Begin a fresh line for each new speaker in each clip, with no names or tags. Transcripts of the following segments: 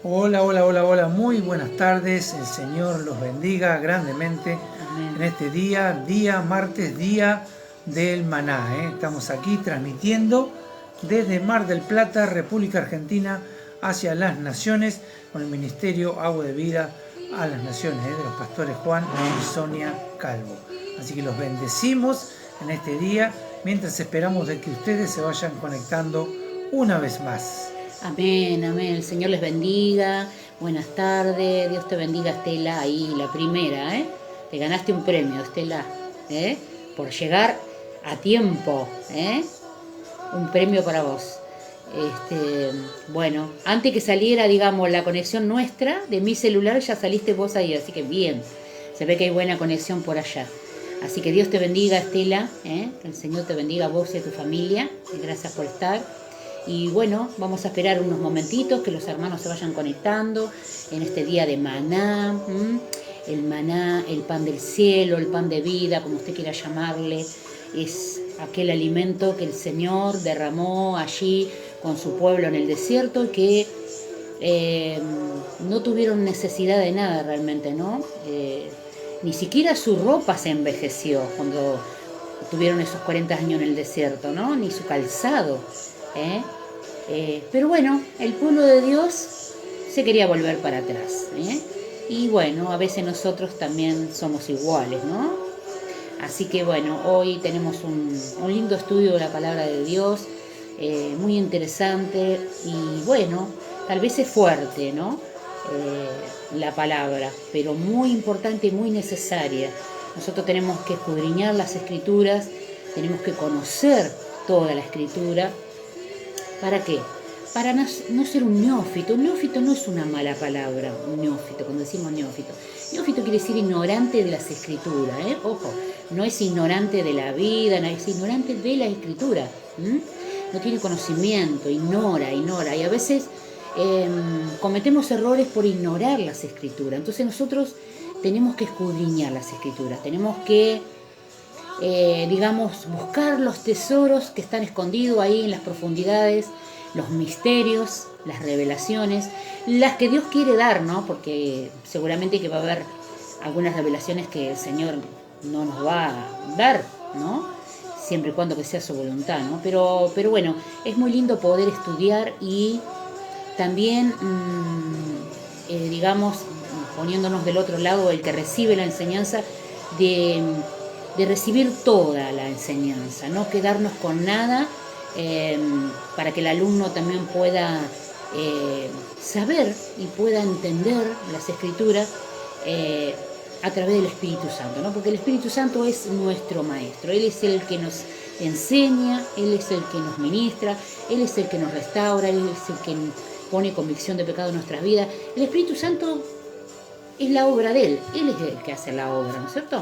Hola, hola, hola, hola, muy buenas tardes. El Señor los bendiga grandemente en
Amén.
este día martes, día del maná. Estamos aquí transmitiendo desde Mar del Plata, República Argentina, hacia las naciones, con el Ministerio Agua de Vida a las Naciones, de los pastores Juan y Sonia Calvo. Así que los bendecimos en este día, mientras esperamos de que ustedes se vayan conectando una vez más.
Amén, amén. El Señor les bendiga. Buenas tardes. Dios te bendiga, Estela. Ahí, la primera, ¿eh? Te ganaste un premio, Estela, ¿eh? Por llegar a tiempo, ¿eh? Un premio para vos. Bueno, antes que saliera, digamos, la conexión nuestra de mi celular, ya saliste vos ahí, así que bien. Se ve que hay buena conexión por allá. Así que Dios te bendiga, Estela, ¿eh? Que el Señor te bendiga a vos y a tu familia. Gracias por estar. Y bueno, vamos a esperar unos momentitos que los hermanos se vayan conectando en este día de maná. El maná, el pan del cielo, el pan de vida, como usted quiera llamarle, es aquel alimento que el Señor derramó allí con su pueblo en el desierto y que no tuvieron necesidad de nada realmente, ¿no? Ni siquiera su ropa se envejeció cuando tuvieron esos 40 años en el desierto, ¿no? Ni su calzado, ¿eh? Pero bueno, el pueblo de Dios se quería volver para atrás, ¿eh? Y bueno, a veces nosotros también somos iguales, ¿no? Así que bueno, hoy tenemos un lindo estudio de la palabra de Dios, muy interesante y bueno, tal vez es fuerte, ¿no? La palabra, pero muy importante y muy necesaria. Nosotros tenemos que escudriñar las escrituras, tenemos que conocer toda la escritura. ¿Para qué? Para no ser un neófito. Un neófito no es una mala palabra, un neófito, cuando decimos neófito. Neófito quiere decir ignorante de las escrituras, ¿eh? Ojo, no es ignorante de la vida, no es ignorante de la escritura. No tiene conocimiento, ignora. Y a veces cometemos errores por ignorar las escrituras. Entonces nosotros tenemos que escudriñar las escrituras, tenemos que digamos, buscar los tesoros que están escondidos ahí en las profundidades, los misterios, las revelaciones, las que Dios quiere dar, ¿no? Porque seguramente que va a haber algunas revelaciones que el Señor no nos va a dar, ¿no? Siempre y cuando que sea su voluntad, ¿no? Pero bueno, es muy lindo poder estudiar y también, digamos, poniéndonos del otro lado, el que recibe la enseñanza, de, de recibir toda la enseñanza, no quedarnos con nada, eh, para que el alumno también pueda saber y pueda entender las escrituras eh, a través del Espíritu Santo, ¿no? Porque el Espíritu Santo es nuestro maestro, Él es el que nos enseña, Él es el que nos ministra, Él es el que nos restaura, Él es el que pone convicción de pecado en nuestras vidas. El Espíritu Santo es la obra de Él es el que hace la obra, ¿no es cierto?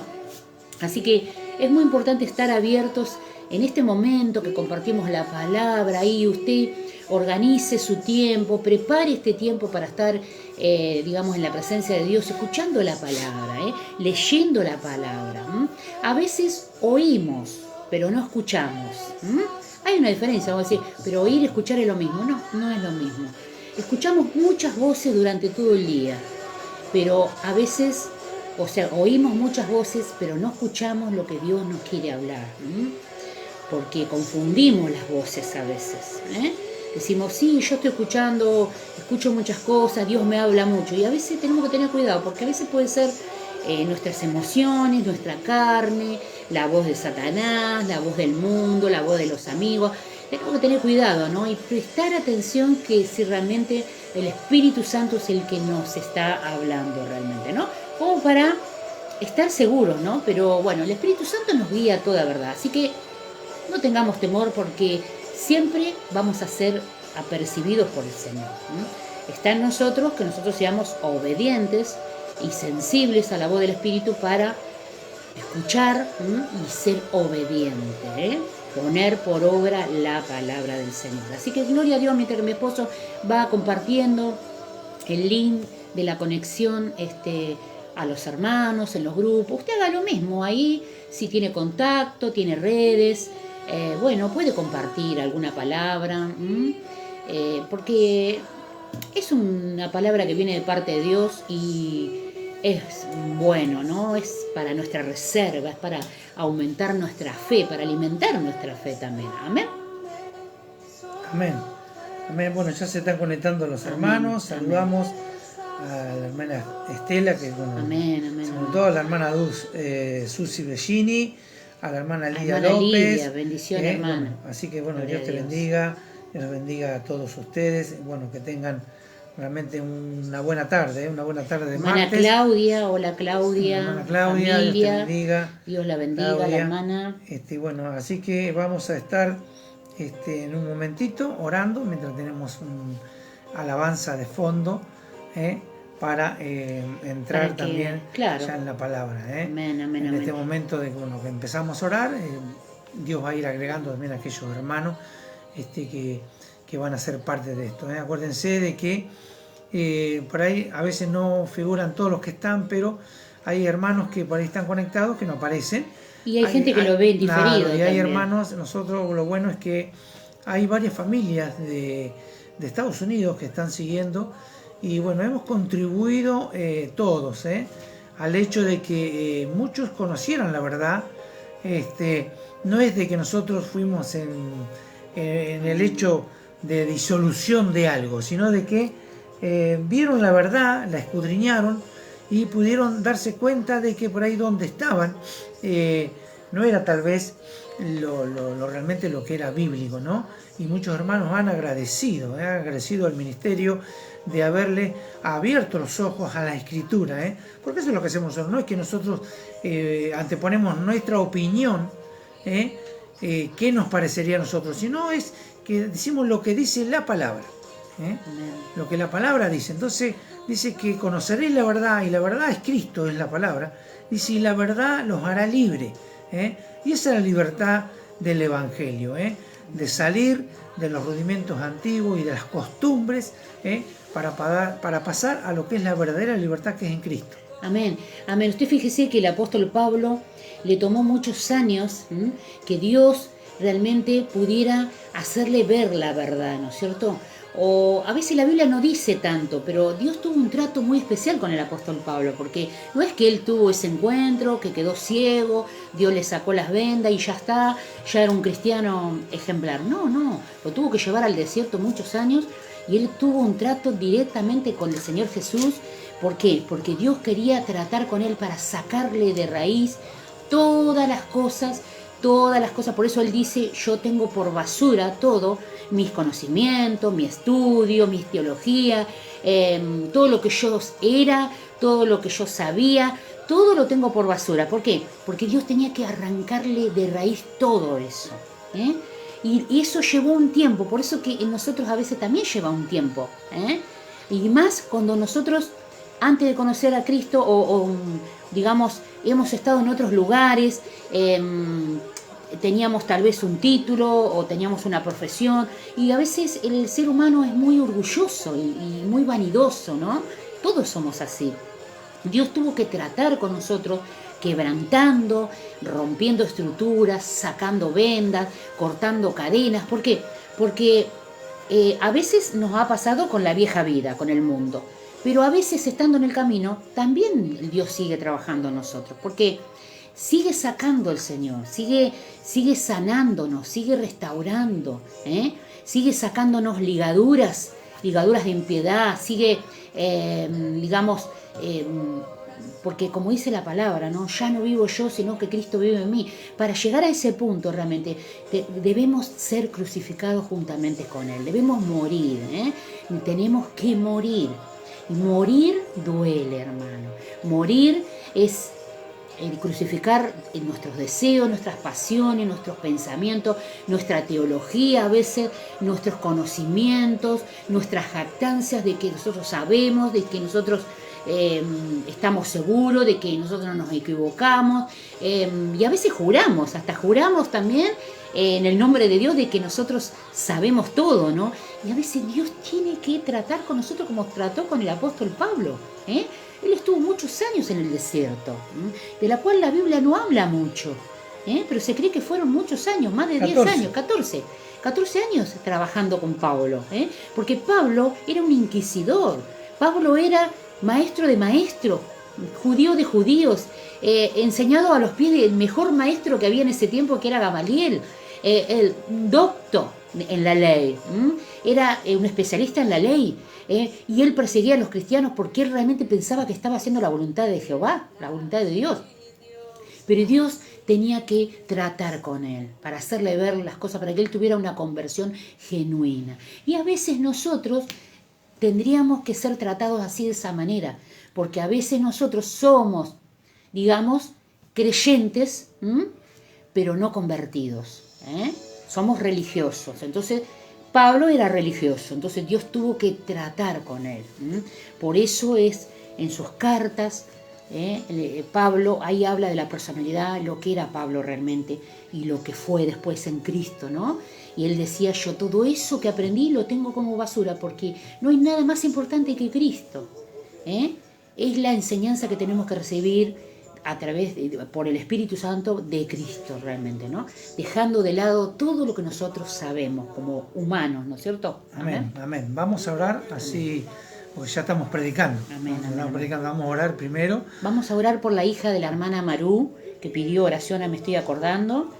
Así que es muy importante estar abiertos en este momento que compartimos la palabra. Ahí usted organice su tiempo, prepare este tiempo para estar, digamos, en la presencia de Dios, escuchando la palabra, leyendo la palabra. A veces oímos, pero no escuchamos. Hay una diferencia, vamos a decir, pero oír y escuchar es lo mismo. No, no es lo mismo. Escuchamos muchas voces durante todo el día, pero a veces, o sea, oímos muchas voces, pero no escuchamos lo que Dios nos quiere hablar, porque confundimos las voces a veces. Decimos, sí, yo estoy escuchando, escucho muchas cosas, Dios me habla mucho, y a veces tenemos que tener cuidado, porque a veces puede ser nuestras emociones, nuestra carne, la voz de Satanás, la voz del mundo, la voz de los amigos. Tenemos que tener cuidado, ¿no? Y prestar atención que si realmente el Espíritu Santo es el que nos está hablando realmente, ¿no? Como para estar seguros, ¿no? Pero bueno, el Espíritu Santo nos guía a toda verdad. Así que no tengamos temor porque siempre vamos a ser apercibidos por el Señor. Está en nosotros que nosotros seamos obedientes y sensibles a la voz del Espíritu para escuchar y ser obediente, poner por obra la palabra del Señor. Así que gloria a Dios, mientras que mi esposo va compartiendo el link de la conexión a los hermanos, en los grupos. Usted haga lo mismo ahí, si tiene contacto, tiene redes, bueno, puede compartir alguna palabra, porque Es una palabra que viene de parte de Dios y es bueno, ¿no? Es para nuestra reserva, es para aumentar nuestra fe, para alimentar nuestra fe también. Amén.
Amén. Amén. Bueno, ya se están conectando los hermanos.
Amén.
Saludamos a la hermana Estela, que bueno,
amén, amén,
sobre
amén.
todo a la hermana Susi Bellini, a la hermana Lidia
Hermana
López.
Lidia, bendición, hermana.
Bueno, así que bueno,
Gloria
Dios te
a Dios.
bendiga, Dios los bendiga a todos ustedes. Bueno, que tengan realmente una buena tarde de
Hermana
martes.
Claudia, hola Claudia.
Hermana Claudia,
familia,
Dios te bendiga.
Dios la bendiga,
Claudia.
la hermana.
Bueno, así que vamos a estar en un momentito orando mientras tenemos alabanza de fondo para entrar
Para que,
también
claro.
ya en la palabra.
Amén, amén,
en
amén.
este momento de que empezamos a orar, Dios va a ir agregando también a aquellos hermanos que van a ser parte de esto. Acuérdense de que por ahí a veces no figuran todos los que están, pero hay hermanos que por ahí están conectados que no aparecen.
Y hay gente que lo ve en diferido.
Claro, y hay
también.
hermanos, nosotros lo bueno es que hay varias familias de Estados Unidos que están siguiendo y bueno, hemos contribuido todos al hecho de que muchos conocieran la verdad. No es de que nosotros fuimos en el hecho de disolución de algo, sino de que vieron la verdad, la escudriñaron y pudieron darse cuenta de que por ahí donde estaban no era tal vez realmente lo que era bíblico, ¿no? Y muchos hermanos han agradecido al ministerio de haberle abierto los ojos a la Escritura, porque eso es lo que hacemos nosotros. No es que nosotros anteponemos nuestra opinión, qué nos parecería a nosotros, sino es que decimos lo que dice la palabra, lo que la palabra dice. Entonces dice que conoceréis la verdad, y la verdad es Cristo, es la palabra. Dice, y la verdad los hará libre. Y esa es la libertad del Evangelio, de salir de los rudimentos antiguos y de las costumbres, para pasar a lo que es la verdadera libertad, que es en Cristo.
Amén, amén. Usted fíjese que el apóstol Pablo le tomó muchos años que Dios realmente pudiera hacerle ver la verdad, ¿no es cierto? O a veces la Biblia no dice tanto, pero Dios tuvo un trato muy especial con el apóstol Pablo, porque no es que él tuvo ese encuentro, que quedó ciego, Dios le sacó las vendas y ya está, ya era un cristiano ejemplar. No, lo tuvo que llevar al desierto muchos años y él tuvo un trato directamente con el Señor Jesús. ¿Por qué? Porque Dios quería tratar con él para sacarle de raíz todas las cosas. Por eso él dice, yo tengo por basura todo, mis conocimientos, mi estudio, mi teología, todo lo que yo era, todo lo que yo sabía, todo lo tengo por basura. ¿Por qué? Porque Dios tenía que arrancarle de raíz todo eso. Y eso llevó un tiempo, por eso que en nosotros a veces también lleva un tiempo. Y más cuando nosotros, antes de conocer a Cristo, o digamos, hemos estado en otros lugares, teníamos tal vez un título o teníamos una profesión, y a veces el ser humano es muy orgulloso y muy vanidoso, ¿no? Todos somos así. Dios tuvo que tratar con nosotros, quebrantando, rompiendo estructuras, sacando vendas, cortando cadenas. ¿Por qué? Porque a veces nos ha pasado con la vieja vida, con el mundo, pero a veces estando en el camino también Dios sigue trabajando en nosotros, porque sigue sacando el Señor, sigue sanándonos, sigue restaurando, sigue sacándonos ligaduras de impiedad, sigue, porque como dice la palabra, ¿no? Ya no vivo yo, sino que Cristo vive en mí. Para llegar a ese punto realmente debemos ser crucificados juntamente con Él, debemos morir, tenemos que morir. Y morir duele, hermano. Morir es crucificar nuestros deseos, nuestras pasiones, nuestros pensamientos, nuestra teología a veces, nuestros conocimientos, nuestras jactancias de que nosotros sabemos, de que nosotros estamos seguros, de que nosotros no nos equivocamos, y a veces hasta juramos también en el nombre de Dios de que nosotros sabemos todo, ¿no? Y a veces Dios tiene que tratar con nosotros como trató con el apóstol Pablo, Él estuvo muchos años en el desierto, de la cual la Biblia no habla mucho, pero se cree que fueron muchos años, más de 10 años, 14 14 años trabajando con Pablo, porque Pablo era un inquisidor, Pablo era maestro de maestros, judío de judíos, enseñado a los pies del mejor maestro que había en ese tiempo, que era Gamaliel, el doctor en la ley, era un especialista en la ley, y él perseguía a los cristianos porque él realmente pensaba que estaba haciendo la voluntad de Jehová, la voluntad de Dios. Pero Dios tenía que tratar con él para hacerle ver las cosas, para que él tuviera una conversión genuina. Y a veces nosotros tendríamos que ser tratados así, de esa manera, porque a veces nosotros somos, digamos, creyentes, pero no convertidos, somos religiosos. Entonces Pablo era religioso, entonces Dios tuvo que tratar con él. Por eso es en sus cartas, Pablo ahí habla de la personalidad, lo que era Pablo realmente y lo que fue después en Cristo, ¿no? Y él decía, yo todo eso que aprendí lo tengo como basura porque no hay nada más importante que Cristo. Es la enseñanza que tenemos que recibir a través por el Espíritu Santo de Cristo realmente, ¿no? Dejando de lado todo lo que nosotros sabemos como humanos, ¿no es cierto?
Amén, amén. Vamos a orar así, porque ya estamos predicando.
Amén, amén.
Predicando. Vamos a orar primero.
Vamos a orar por la hija de la hermana Marú, que pidió oración, me estoy acordando,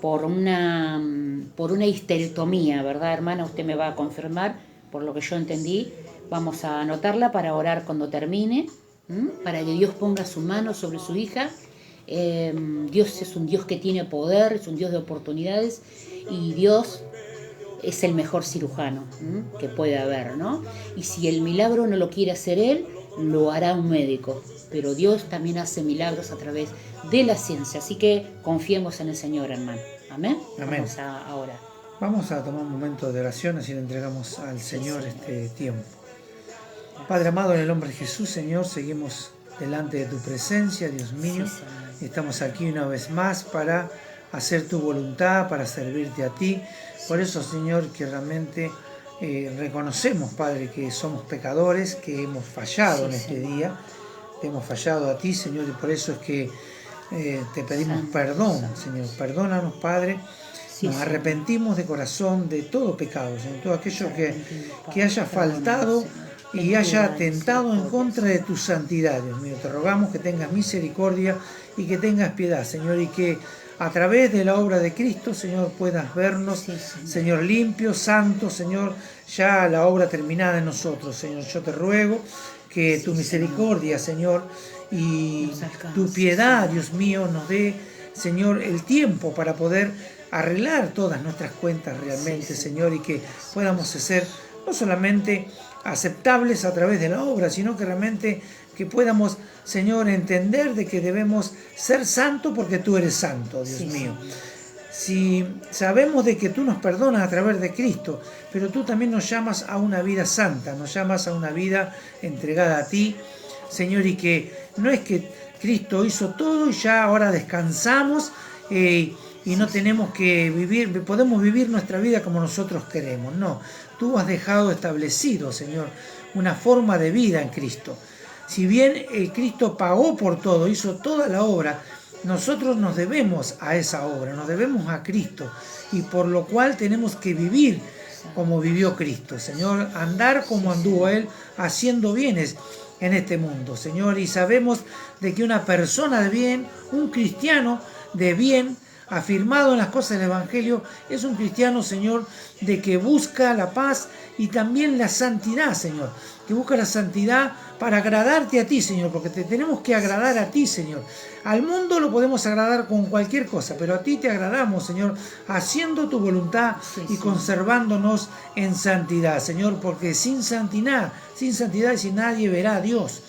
por una histerectomía, ¿verdad, hermana? Usted me va a confirmar, por lo que yo entendí. Vamos a anotarla para orar cuando termine, para que Dios ponga su mano sobre su hija. Dios es un Dios que tiene poder, es un Dios de oportunidades, y Dios es el mejor cirujano que puede haber, ¿no? Y si el milagro no lo quiere hacer él, lo hará un médico. Pero Dios también hace milagros a través de la ciencia. Así que confiemos en el Señor, hermano. Amén.
Amén.
Vamos a orar.
Vamos a tomar un momento de oración, así le entregamos al Señor este tiempo. Padre amado, en el nombre de Jesús, Señor, seguimos delante de tu presencia, Dios mío.
Sí,
Estamos aquí una vez más para hacer tu voluntad, para servirte a ti. Por eso, Señor, que realmente reconocemos, Padre, que somos pecadores, que hemos fallado en este día, que hemos fallado a ti, Señor, y por eso es que te pedimos perdón, Señor. Perdónanos, Padre. Nos arrepentimos de corazón de todo pecado, Señor, todo aquello que haya faltado y haya atentado en contra de tu santidad, Dios mío. Te rogamos que tengas misericordia y que tengas piedad, Señor, y que a través de la obra de Cristo, Señor, puedas vernos, Señor, limpios, santos, Señor, ya la obra terminada en nosotros, Señor. Yo te ruego que tu misericordia, Señor, y tu piedad, Dios mío, nos dé, Señor, el tiempo para poder arreglar todas nuestras cuentas realmente, Señor, y que podamos ser no solamente aceptables a través de la obra, sino que realmente que podamos, Señor, entender de que debemos ser santos porque tú eres santo, Dios mío. Si sabemos de que tú nos perdonas a través de Cristo, pero tú también nos llamas a una vida santa, nos llamas a una vida entregada a ti, Señor, y que no es que Cristo hizo todo y ya ahora descansamos y no tenemos que vivir, podemos vivir nuestra vida como nosotros queremos. No, tú has dejado establecido, Señor, una forma de vida en Cristo. Si bien el Cristo pagó por todo, hizo toda la obra, nosotros nos debemos a esa obra, nos debemos a Cristo, y por lo cual tenemos que vivir como vivió Cristo, Señor, andar como anduvo Él, haciendo bienes en este mundo, Señor, y sabemos de que una persona de bien, un cristiano de bien, afirmado en las cosas del Evangelio, es un cristiano, Señor, de que busca la paz y también la santidad, Señor, que busca la santidad para agradarte a ti, Señor, porque te tenemos que agradar a ti, Señor. Al mundo lo podemos agradar con cualquier cosa, pero a ti te agradamos, Señor, haciendo tu voluntad y conservándonos en santidad, Señor, porque sin santidad sin nadie verá a Dios.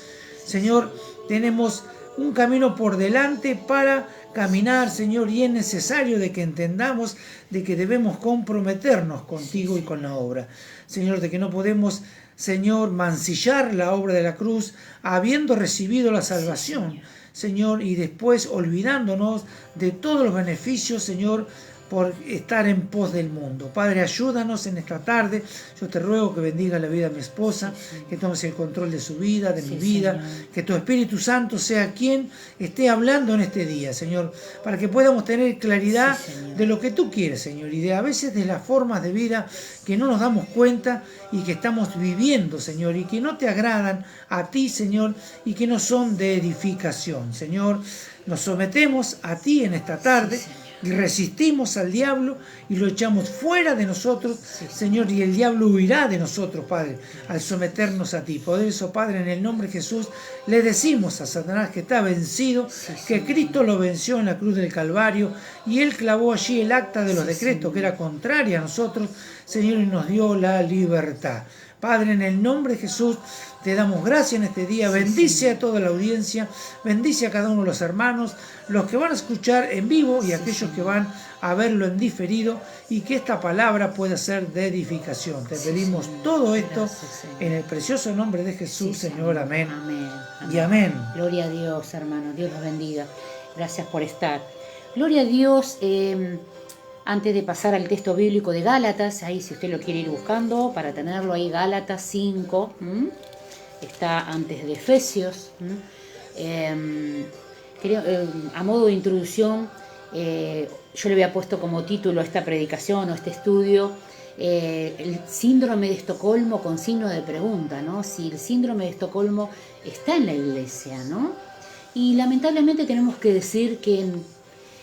Señor, tenemos un camino por delante para caminar, Señor, y es necesario de que entendamos de que debemos comprometernos contigo y con la obra. Señor, de que no podemos, Señor, mancillar la obra de la cruz habiendo recibido la salvación, Señor, y después olvidándonos de todos los beneficios, Señor, por estar en pos del mundo. Padre, ayúdanos en esta tarde. Yo te ruego que bendiga la vida de mi esposa, que tomes el control de su vida, de mi vida, Señor. Que tu Espíritu Santo sea quien esté hablando en este día, Señor, para que podamos tener claridad de lo que tú quieres, Señor, y de a veces de las formas de vida que no nos damos cuenta y que estamos viviendo, Señor, y que no te agradan a ti, Señor, y que no son de edificación. Señor, nos sometemos a ti en esta tarde. Y resistimos al diablo y lo echamos fuera de nosotros, Señor, y el diablo huirá de nosotros, Padre, al someternos a ti. Por eso, Padre, en el nombre de Jesús, le decimos a Satanás que está vencido, que Cristo lo venció en la cruz del Calvario y Él clavó allí el acta de los decretos que era contraria a nosotros, Señor, y nos dio la libertad. Padre, en el nombre de Jesús, te damos gracias en este día. Bendice a toda la audiencia, bendice a cada uno de los hermanos, los que van a escuchar en vivo y aquellos que van a verlo en diferido, y que esta palabra pueda ser de edificación. Te pedimos todo esto en el precioso nombre de Jesús, Señor. Amén.
Amén.
Y amén.
Gloria a Dios, hermano. Dios los bendiga. Gracias por estar. Gloria a Dios. Antes de pasar al texto bíblico de Gálatas, ahí si usted lo quiere ir buscando, para tenerlo ahí, Gálatas 5, está antes de Efesios. A modo de introducción, yo le había puesto como título a esta predicación o este estudio, el síndrome de Estocolmo con signo de pregunta, ¿no? Si el síndrome de Estocolmo está en la iglesia, ¿no? Y lamentablemente tenemos que decir que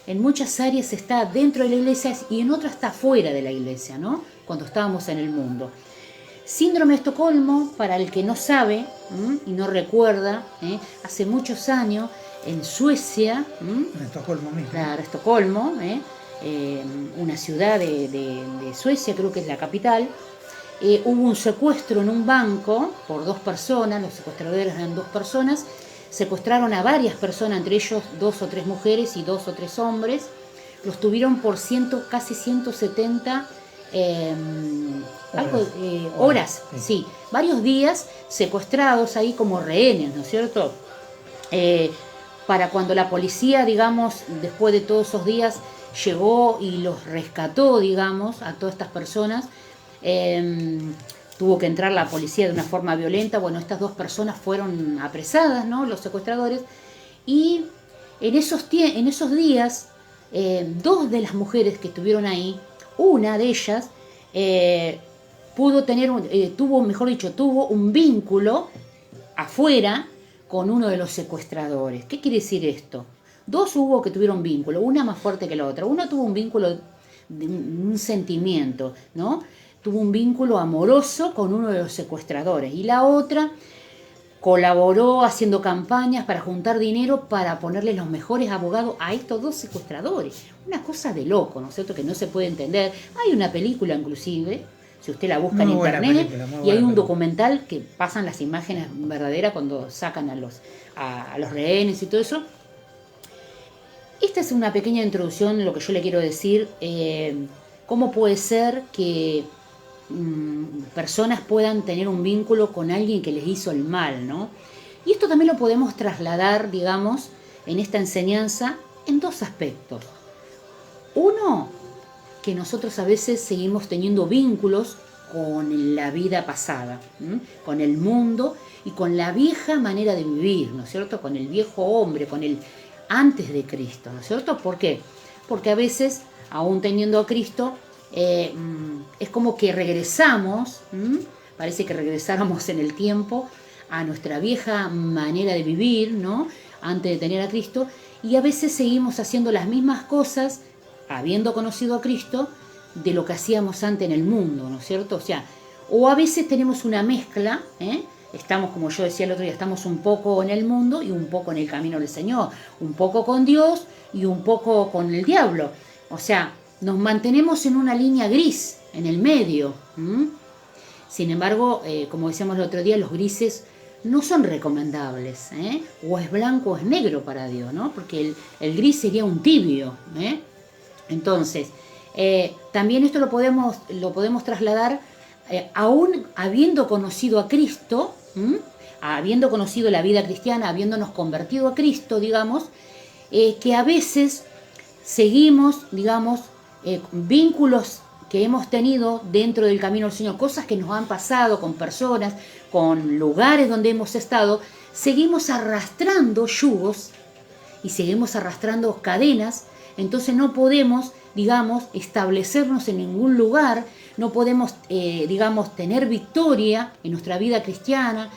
en muchas áreas está dentro de la iglesia y en otras está fuera de la iglesia, ¿no? Cuando estábamos en el mundo. Síndrome de Estocolmo, para el que no sabe y no recuerda, hace muchos años en Suecia,
en Estocolmo mismo.
Claro, Estocolmo, una ciudad de Suecia, creo que es la capital, hubo un secuestro en un banco por 2 personas, los secuestradores eran 2 personas, secuestraron a varias personas, entre ellos 2 o 3 mujeres y 2 o 3 hombres, los tuvieron por casi 170 horas, sí, varios días secuestrados ahí como rehenes, ¿no es cierto? Para cuando la policía, digamos, después de todos esos días llegó y los rescató, digamos, a todas estas personas, tuvo que entrar la policía de una forma violenta. Bueno, estas 2 personas fueron apresadas, ¿no? Los secuestradores. Y en esos días, 2 de las mujeres que estuvieron ahí, una de ellas tuvo un vínculo afuera con uno de los secuestradores. ¿Qué quiere decir esto? 2 hubo que tuvieron vínculo, una más fuerte que la otra. Una tuvo un vínculo de un sentimiento, ¿no? Tuvo un vínculo amoroso con uno de los secuestradores, y la otra colaboró haciendo campañas para juntar dinero para ponerle los mejores abogados a estos 2 secuestradores. Una cosa de loco, ¿no es cierto?, que no se puede entender. Hay una película inclusive, si usted la busca en internet, y hay un documental que pasan las imágenes verdaderas cuando sacan a los rehenes y todo eso. Esta es una pequeña introducción de lo que yo le quiero decir. ¿Cómo puede ser que personas puedan tener un vínculo con alguien que les hizo el mal, ¿no? Y esto también lo podemos trasladar, digamos, en esta enseñanza en 2 aspectos. Uno, que nosotros a veces seguimos teniendo vínculos con la vida pasada, con el mundo y con la vieja manera de vivir, ¿no es cierto? Con el viejo hombre, con el antes de Cristo, ¿no es cierto? ¿Por qué? Porque a veces, aún teniendo a Cristo, es como que regresamos, parece que regresáramos en el tiempo a nuestra vieja manera de vivir, ¿no? Antes de tener a Cristo, y a veces seguimos haciendo las mismas cosas, habiendo conocido a Cristo, de lo que hacíamos antes en el mundo, ¿no es cierto? O sea, o a veces tenemos una mezcla, estamos, como yo decía el otro día, estamos un poco en el mundo y un poco en el camino del Señor, un poco con Dios y un poco con el diablo. O sea, nos mantenemos en una línea gris, en el medio. Sin embargo, como decíamos el otro día, los grises no son recomendables. O es blanco o es negro para Dios, ¿no? Porque el gris sería un tibio. Entonces, también esto lo podemos trasladar, aún habiendo conocido a Cristo, habiendo conocido la vida cristiana, habiéndonos convertido a Cristo, digamos, que a veces seguimos, digamos, vínculos que hemos tenido dentro del camino del Señor, cosas que nos han pasado con personas, con lugares donde hemos estado, seguimos arrastrando yugos y seguimos arrastrando cadenas. Entonces no podemos, digamos, establecernos en ningún lugar, no podemos, digamos, tener victoria en nuestra vida cristiana,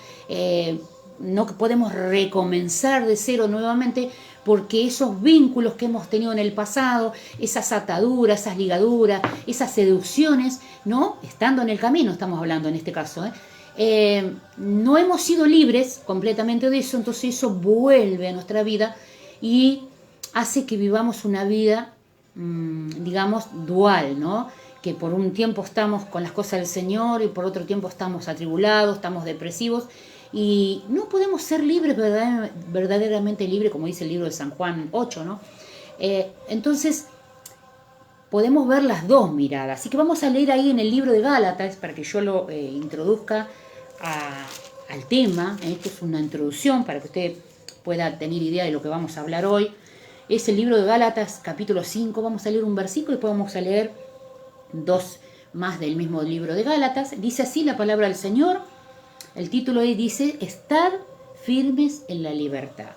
no podemos recomenzar de cero nuevamente, porque esos vínculos que hemos tenido en el pasado, esas ataduras, esas ligaduras, esas seducciones, ¿no? Estando en el camino, estamos hablando en este caso, no hemos sido libres completamente de eso, entonces eso vuelve a nuestra vida y hace que vivamos una vida, digamos, dual, ¿no? Que por un tiempo estamos con las cosas del Señor y por otro tiempo estamos atribulados, estamos depresivos y no podemos ser libres, verdaderamente libres, como dice el libro de San Juan 8, ¿no? Entonces, podemos ver las dos miradas. Así que vamos a leer ahí en el libro de Gálatas, para que yo lo introduzca al tema. Esto es una introducción para que usted pueda tener idea de lo que vamos a hablar hoy. Es el libro de Gálatas, capítulo 5. Vamos a leer un versículo y después vamos a leer dos más del mismo libro de Gálatas. Dice así la palabra del Señor. El título ahí dice, estad firmes en la libertad.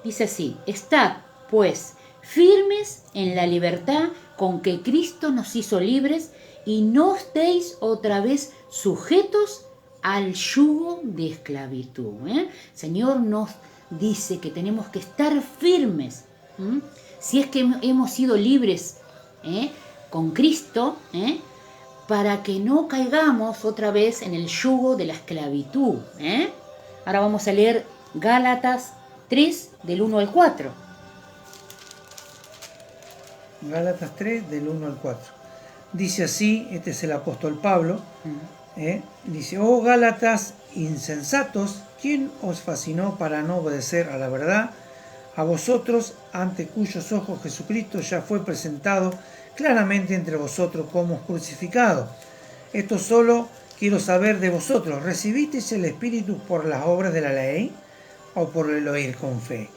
Dice así, estad, pues, firmes en la libertad con que Cristo nos hizo libres y no estéis otra vez sujetos al yugo de esclavitud. Señor nos dice que tenemos que estar firmes. Si es que hemos sido libres con Cristo, para que no caigamos otra vez en el yugo de la esclavitud. Ahora vamos a leer Gálatas 3, del 1 al 4.
Gálatas 3, del 1 al 4. Dice así, este es el apóstol Pablo, dice, oh Gálatas insensatos, ¿quién os fascinó para no obedecer a la verdad? A vosotros, ante cuyos ojos Jesucristo ya fue presentado claramente entre vosotros como crucificado. Esto solo quiero saber de vosotros, ¿recibisteis el Espíritu por las obras de la ley o por el oír con fe?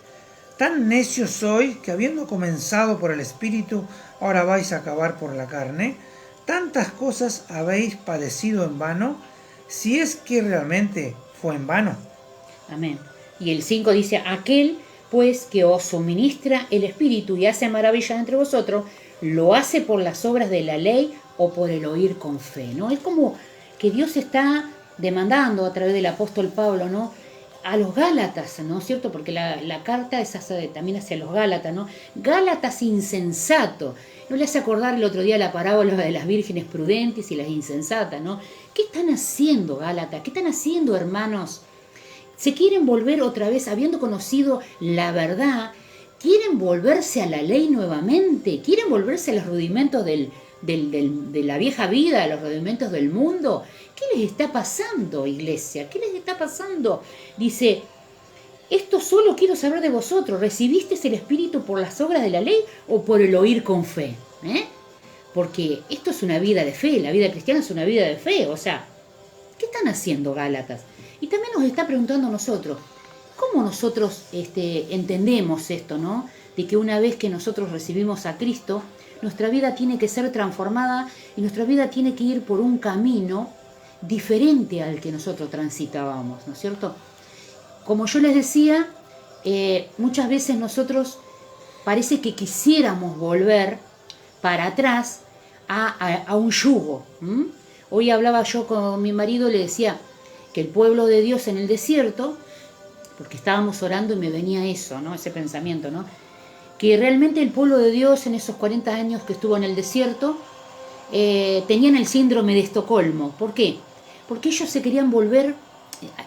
Tan necios sois que habiendo comenzado por el Espíritu, ahora vais a acabar por la carne. Tantas cosas habéis padecido en vano, si es que realmente fue en vano.
Amén. Y el 5 dice, aquel pues que os suministra el Espíritu y hace maravillas entre vosotros, lo hace por las obras de la ley o por el oír con fe, ¿no? Es como que Dios está demandando a través del apóstol Pablo, ¿no? A los Gálatas, ¿no es cierto? Porque la carta es también hacia los Gálatas, ¿no? Gálatas insensato. ¿No le hace acordar el otro día la parábola de las vírgenes prudentes y las insensatas, ¿no? ¿Qué están haciendo, Gálatas? ¿Qué están haciendo, hermanos? Se quieren volver otra vez, habiendo conocido la verdad, quieren volverse a la ley nuevamente, quieren volverse a los rudimentos de la vieja vida, a los rudimentos del mundo. ¿Qué les está pasando, iglesia? ¿Qué les está pasando? Dice, esto solo quiero saber de vosotros, ¿recibisteis el Espíritu por las obras de la ley o por el oír con fe? Porque esto es una vida de fe, la vida cristiana es una vida de fe, o sea, ¿qué están haciendo, Gálatas? Y también nos está preguntando a nosotros, ¿cómo nosotros entendemos esto, ¿no? De que una vez que nosotros recibimos a Cristo, nuestra vida tiene que ser transformada y nuestra vida tiene que ir por un camino diferente al que nosotros transitábamos, ¿no es cierto? Como yo les decía, muchas veces nosotros parece que quisiéramos volver para atrás a un yugo. Hoy hablaba yo con mi marido y le decía que el pueblo de Dios en el desierto, porque estábamos orando y me venía eso, ¿no? Ese pensamiento, ¿no? Que realmente el pueblo de Dios en esos 40 años que estuvo en el desierto tenían el síndrome de Estocolmo. ¿Por qué? Porque ellos se querían volver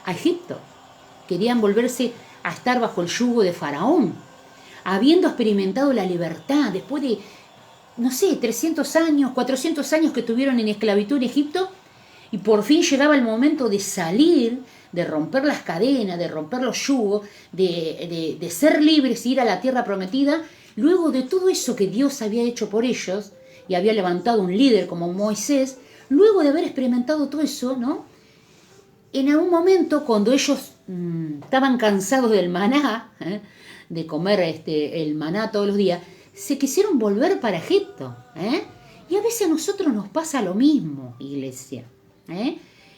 a Egipto, querían volverse a estar bajo el yugo de Faraón, habiendo experimentado la libertad después de, no sé, 300 años, 400 años que estuvieron en esclavitud en Egipto, y por fin llegaba el momento de salir, de romper las cadenas, de romper los yugos, de ser libres y ir a la tierra prometida, luego de todo eso que Dios había hecho por ellos, y había levantado un líder como Moisés, luego de haber experimentado todo eso, ¿no? En algún momento, cuando ellos estaban cansados del maná, de comer el maná todos los días, se quisieron volver para Egipto, Y a veces a nosotros nos pasa lo mismo, iglesia,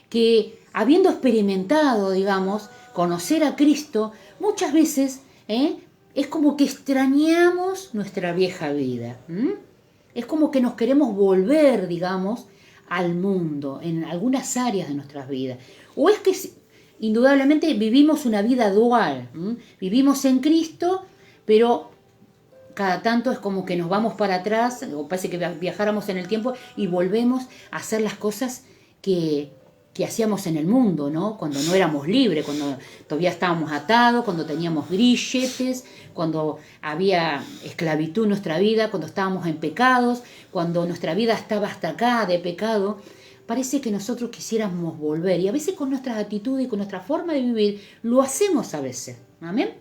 que habiendo experimentado, digamos, conocer a Cristo, muchas veces es como que extrañamos nuestra vieja vida. Es como que nos queremos volver, digamos, al mundo en algunas áreas de nuestras vidas. O es que indudablemente vivimos una vida dual. Vivimos en Cristo, pero cada tanto es como que nos vamos para atrás, o parece que viajáramos en el tiempo y volvemos a hacer las cosas que hacíamos en el mundo, ¿no? Cuando no éramos libres, cuando todavía estábamos atados, cuando teníamos grilletes, cuando había esclavitud en nuestra vida, cuando estábamos en pecados, cuando nuestra vida estaba hasta acá de pecado. Parece que nosotros quisiéramos volver, y a veces con nuestras actitudes y con nuestra forma de vivir lo hacemos a veces. ¿Amén?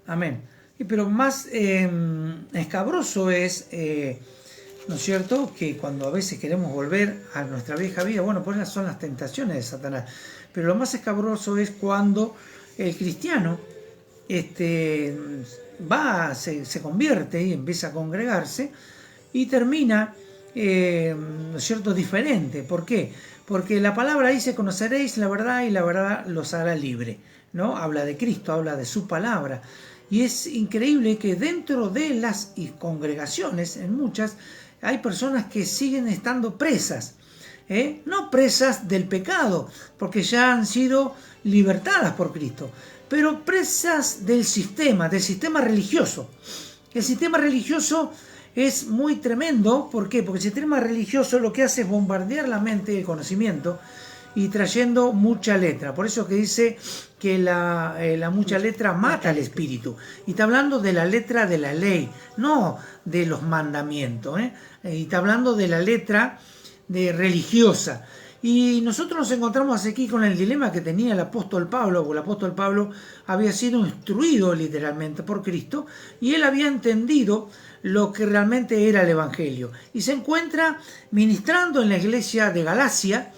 Amén. Pero más escabroso es, ¿no es cierto?, que cuando a veces queremos volver a nuestra vieja vida, bueno, pues esas son las tentaciones de Satanás. Pero lo más escabroso es cuando el cristiano se convierte y empieza a congregarse y termina, ¿no es cierto?, diferente. ¿Por qué? Porque la palabra dice: conoceréis la verdad y la verdad los hará libre, ¿no? Habla de Cristo, habla de su palabra. Y es increíble que dentro de las congregaciones, en muchas, hay personas que siguen estando presas, no presas del pecado, porque ya han sido libertadas por Cristo, pero presas del sistema religioso. El sistema religioso es muy tremendo. ¿Por qué? Porque el sistema religioso lo que hace es bombardear la mente y el conocimiento y trayendo mucha letra. Por eso que dice que la mucha letra mata al espíritu. Y está hablando de la letra de la ley, no de los mandamientos. Y está hablando de la letra religiosa. Y nosotros nos encontramos aquí con el dilema que tenía el apóstol Pablo, porque el apóstol Pablo había sido instruido literalmente por Cristo y él había entendido lo que realmente era el Evangelio. Y se encuentra ministrando en la iglesia de Galacia,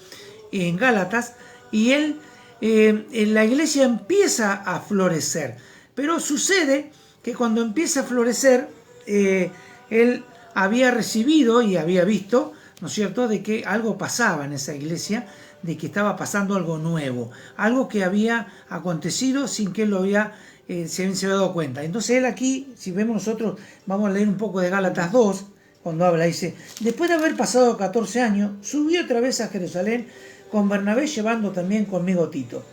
en Gálatas, y él en la iglesia empieza a florecer. Pero sucede que cuando empieza a florecer, él había recibido y había visto, ¿no es cierto?, de que algo pasaba en esa iglesia, de que estaba pasando algo nuevo, algo que había acontecido sin que él lo se había dado cuenta. Entonces él aquí, si vemos nosotros, vamos a leer un poco de Gálatas 2, cuando habla, dice: después de haber pasado 14 años, subí otra vez a Jerusalén con Bernabé, llevando también conmigo Tito.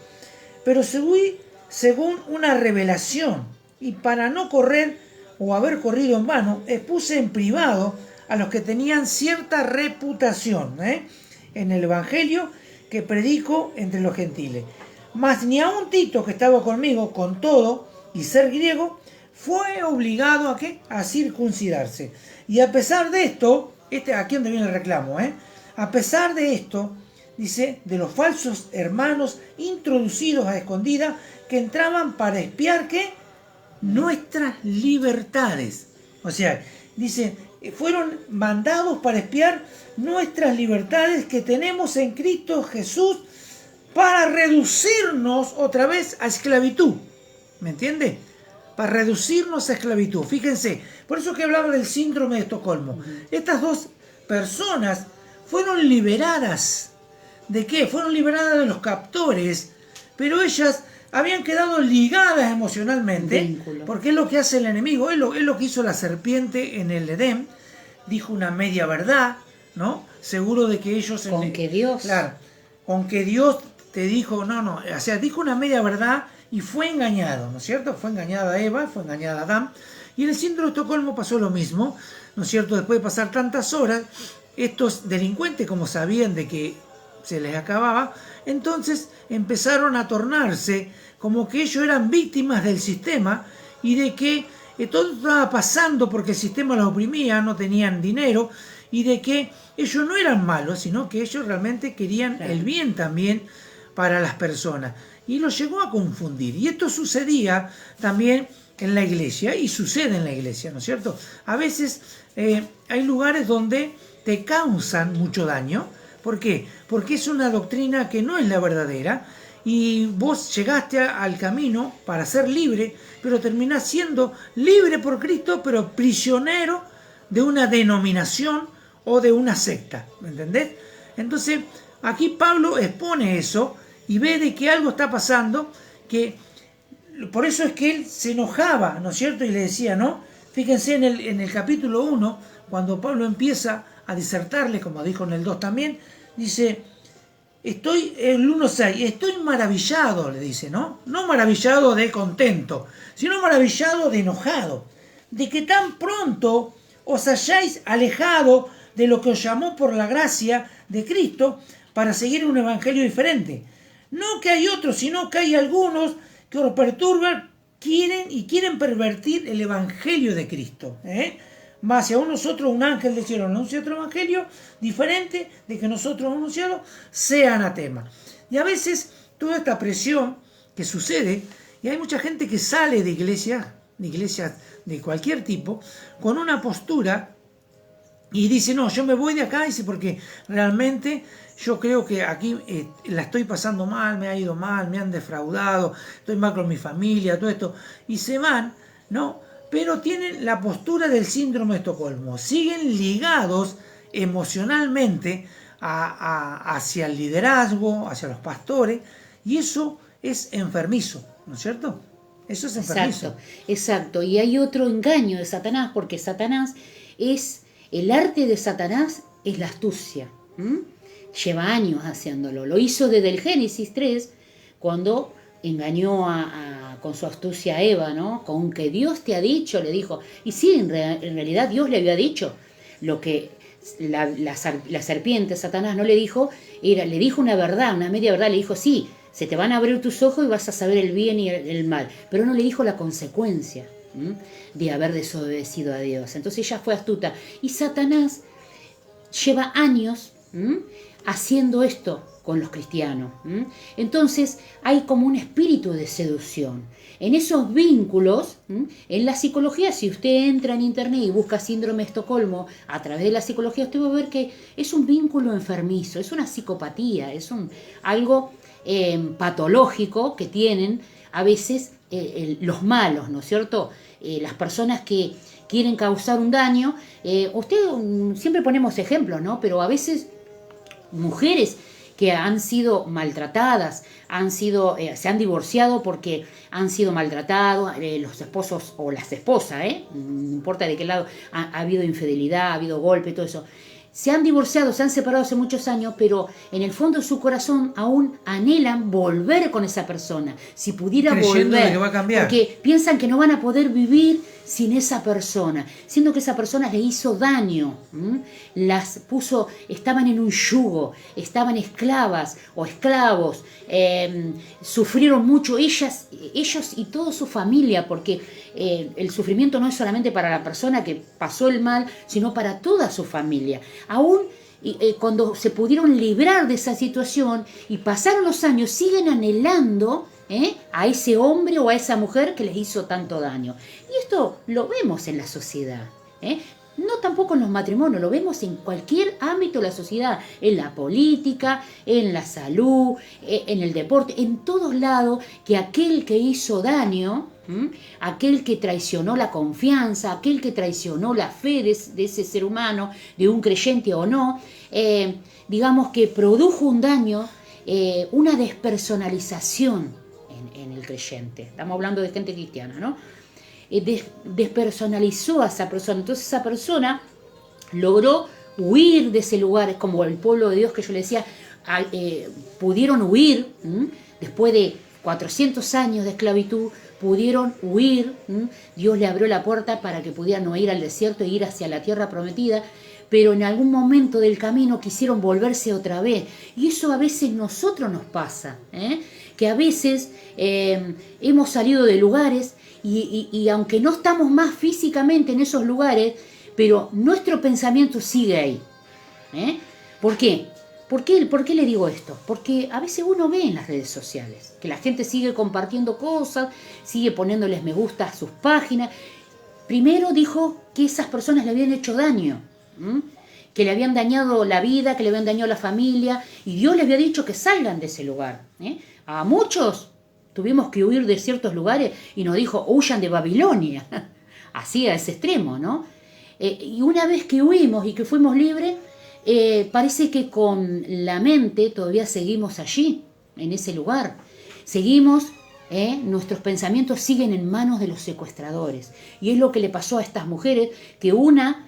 Pero subí según una revelación, y para no correr o haber corrido en vano, expuse en privado a los que tenían cierta reputación en el Evangelio que predico entre los gentiles. Mas ni aun Tito, que estaba conmigo, con todo y ser griego, fue obligado ¿a qué? A circuncidarse. Y a pesar de esto, aquí donde viene el reclamo, a pesar de esto, dice, de los falsos hermanos introducidos a escondida que entraban para espiar ¿qué? Nuestras libertades. O sea, dice, fueron mandados para espiar nuestras libertades que tenemos en Cristo Jesús, para reducirnos otra vez a esclavitud. ¿Me entiende? Para reducirnos a esclavitud. Fíjense, por eso que hablaba del síndrome de Estocolmo. Estas dos personas fueron liberadas. ¿De qué? Fueron liberadas de los captores, pero ellas habían quedado ligadas emocionalmente, porque es lo que hace el enemigo, es lo que hizo la serpiente en el Edén. Dijo una media verdad, ¿no? Seguro de que ellos...
Con que Dios...
Claro, con que Dios te dijo, no, o sea, dijo una media verdad y fue engañado, ¿no es cierto? Fue engañada Eva, fue engañada Adán. Y en el síndrome de Estocolmo pasó lo mismo, ¿no es cierto? Después de pasar tantas horas, estos delincuentes, como sabían de que se les acababa, entonces empezaron a tornarse como que ellos eran víctimas del sistema y de que todo estaba pasando porque el sistema los oprimía, no tenían dinero, y de que ellos no eran malos, sino que ellos realmente querían el bien también para las personas. Y los llegó a confundir. Y esto sucedía también en la iglesia, y sucede en la iglesia, ¿no es cierto? A veces hay lugares donde te causan mucho daño. ¿Por qué? Porque es una doctrina que no es la verdadera, y vos llegaste al camino para ser libre, pero terminás siendo libre por Cristo, pero prisionero de una denominación o de una secta, ¿me entendés? Entonces, aquí Pablo expone eso y ve de que algo está pasando, que por eso es que él se enojaba, ¿no es cierto? Y le decía, ¿no? Fíjense en el capítulo 1, cuando Pablo empieza a disertarle, como dijo en el 2 también, dice, el 1.6, estoy maravillado, le dice, ¿no? No maravillado de contento, sino maravillado de enojado, de que tan pronto os hayáis alejado de lo que os llamó por la gracia de Cristo para seguir un evangelio diferente. No que hay otros, sino que hay algunos que os perturban, quieren pervertir el evangelio de Cristo. Más si a nosotros un ángel del cielo anuncia otro evangelio diferente de que nosotros anunciado, sea anatema. Y a veces toda esta presión que sucede, y hay mucha gente que sale de iglesias de cualquier tipo, con una postura y dice, no, yo me voy de acá, dice, porque realmente yo creo que aquí la estoy pasando mal, me ha ido mal, me han defraudado, estoy mal con mi familia, todo esto, y se van, ¿no? Pero tienen la postura del síndrome de Estocolmo, siguen ligados emocionalmente hacia el liderazgo, hacia los pastores, y eso es enfermizo, ¿no es cierto? Eso es enfermizo.
Exacto. Y hay otro engaño de Satanás, porque el arte de Satanás es la astucia. Lleva años haciéndolo. Lo hizo desde el Génesis 3, cuando engañó con su astucia a Eva, ¿no? Con que Dios te ha dicho, le dijo. Y sí, en realidad Dios le había dicho lo que la serpiente, Satanás, no le dijo, le dijo una verdad, una media verdad, le dijo, sí, se te van a abrir tus ojos y vas a saber el bien y el mal, pero no le dijo la consecuencia de haber desobedecido a Dios. Entonces ella fue astuta. Y Satanás lleva años haciendo esto con los cristianos. Entonces hay como un espíritu de seducción. En esos vínculos, en la psicología, si usted entra en internet y busca síndrome de Estocolmo, a través de la psicología usted va a ver que es un vínculo enfermizo, es una psicopatía, es algo patológico que tienen a veces los malos, ¿no es cierto? Las personas que quieren causar un daño. Siempre ponemos ejemplos, ¿no? Pero a veces mujeres que han sido maltratadas, se han divorciado porque han sido maltratados, los esposos o las esposas, no importa de qué lado, ha habido infidelidad, ha habido golpe, todo eso. Se han divorciado, se han separado hace muchos años, pero en el fondo de su corazón aún anhelan volver con esa persona. Si pudiera volver,
que va a cambiar,
porque piensan que no van a poder vivir sin esa persona, siendo que esa persona les hizo daño, estaban en un yugo, estaban esclavas o esclavos, sufrieron mucho ellos y toda su familia, porque el sufrimiento no es solamente para la persona que pasó el mal, sino para toda su familia. Aún cuando se pudieron librar de esa situación y pasaron los años, siguen anhelando a ese hombre o a esa mujer que les hizo tanto daño. Y esto lo vemos en la sociedad, no tampoco en los matrimonios, lo vemos en cualquier ámbito de la sociedad, en la política, en la salud, en el deporte, en todos lados, que aquel que hizo daño, aquel que traicionó la confianza, aquel que traicionó la fe de ese ser humano, de un creyente o no, digamos que produjo un daño, una despersonalización en el creyente. Estamos hablando de gente cristiana, ¿no? Despersonalizó a esa persona. Entonces esa persona logró huir de ese lugar, como el pueblo de Dios que yo le decía, pudieron huir después de 400 años de esclavitud, pudieron huir. Dios le abrió la puerta para que pudieran no ir al desierto e ir hacia la tierra prometida, pero en algún momento del camino quisieron volverse otra vez. Y eso a veces nosotros nos pasa, que a veces hemos salido de lugares y aunque no estamos más físicamente en esos lugares, pero nuestro pensamiento sigue ahí. ¿Por qué? ¿Por qué le digo esto? Porque a veces uno ve en las redes sociales que la gente sigue compartiendo cosas, sigue poniéndoles me gusta a sus páginas. Primero dijo que esas personas le habían hecho daño, que le habían dañado la vida, que le habían dañado la familia, y Dios le había dicho que salgan de ese lugar. A muchos tuvimos que huir de ciertos lugares y nos dijo, huyan de Babilonia, así a ese extremo, ¿no? Y una vez que huimos y que fuimos libres, parece que con la mente todavía seguimos allí, en ese lugar. Seguimos, nuestros pensamientos siguen en manos de los secuestradores. Y es lo que le pasó a estas mujeres, que una,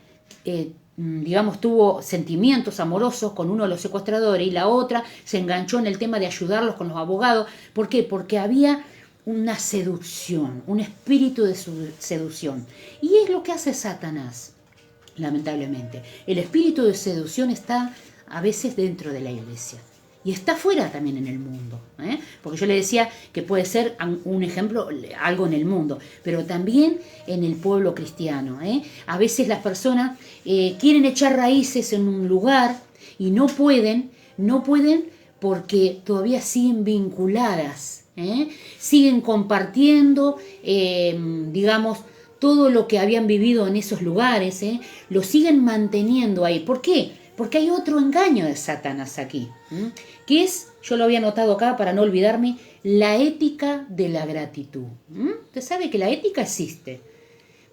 digamos, tuvo sentimientos amorosos con uno de los secuestradores y la otra se enganchó en el tema de ayudarlos con los abogados. ¿Por qué? Porque había una seducción, un espíritu de seducción. Y es lo que hace Satanás, lamentablemente. El espíritu de seducción está a veces dentro de la iglesia. Y está fuera también en el mundo, porque yo le decía que puede ser un ejemplo, algo en el mundo, pero también en el pueblo cristiano. A veces las personas quieren echar raíces en un lugar y no pueden porque todavía siguen vinculadas, siguen compartiendo, digamos, todo lo que habían vivido en esos lugares, lo siguen manteniendo ahí. ¿Por qué? Porque hay otro engaño de Satanás aquí, que es, yo lo había notado acá para no olvidarme, la ética de la gratitud. Usted sabe que la ética existe,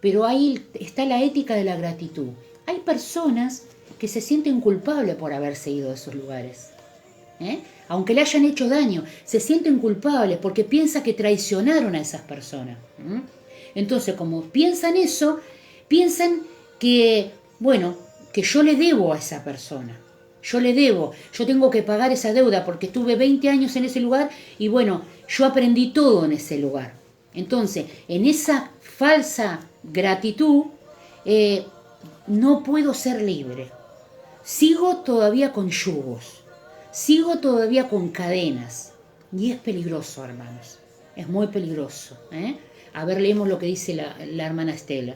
pero ahí está la ética de la gratitud. Hay personas que se sienten culpables por haberse ido de esos lugares. Aunque le hayan hecho daño, se sienten culpables porque piensan que traicionaron a esas personas. Entonces, como piensan eso, piensan que, bueno, que yo le debo a esa persona. Yo le debo, yo tengo que pagar esa deuda porque estuve 20 años en ese lugar y bueno, yo aprendí todo en ese lugar. Entonces, en esa falsa gratitud, no puedo ser libre. Sigo todavía con yugos, sigo todavía con cadenas. Y es peligroso, hermanos, es muy peligroso. A ver, leemos lo que dice la hermana Estela.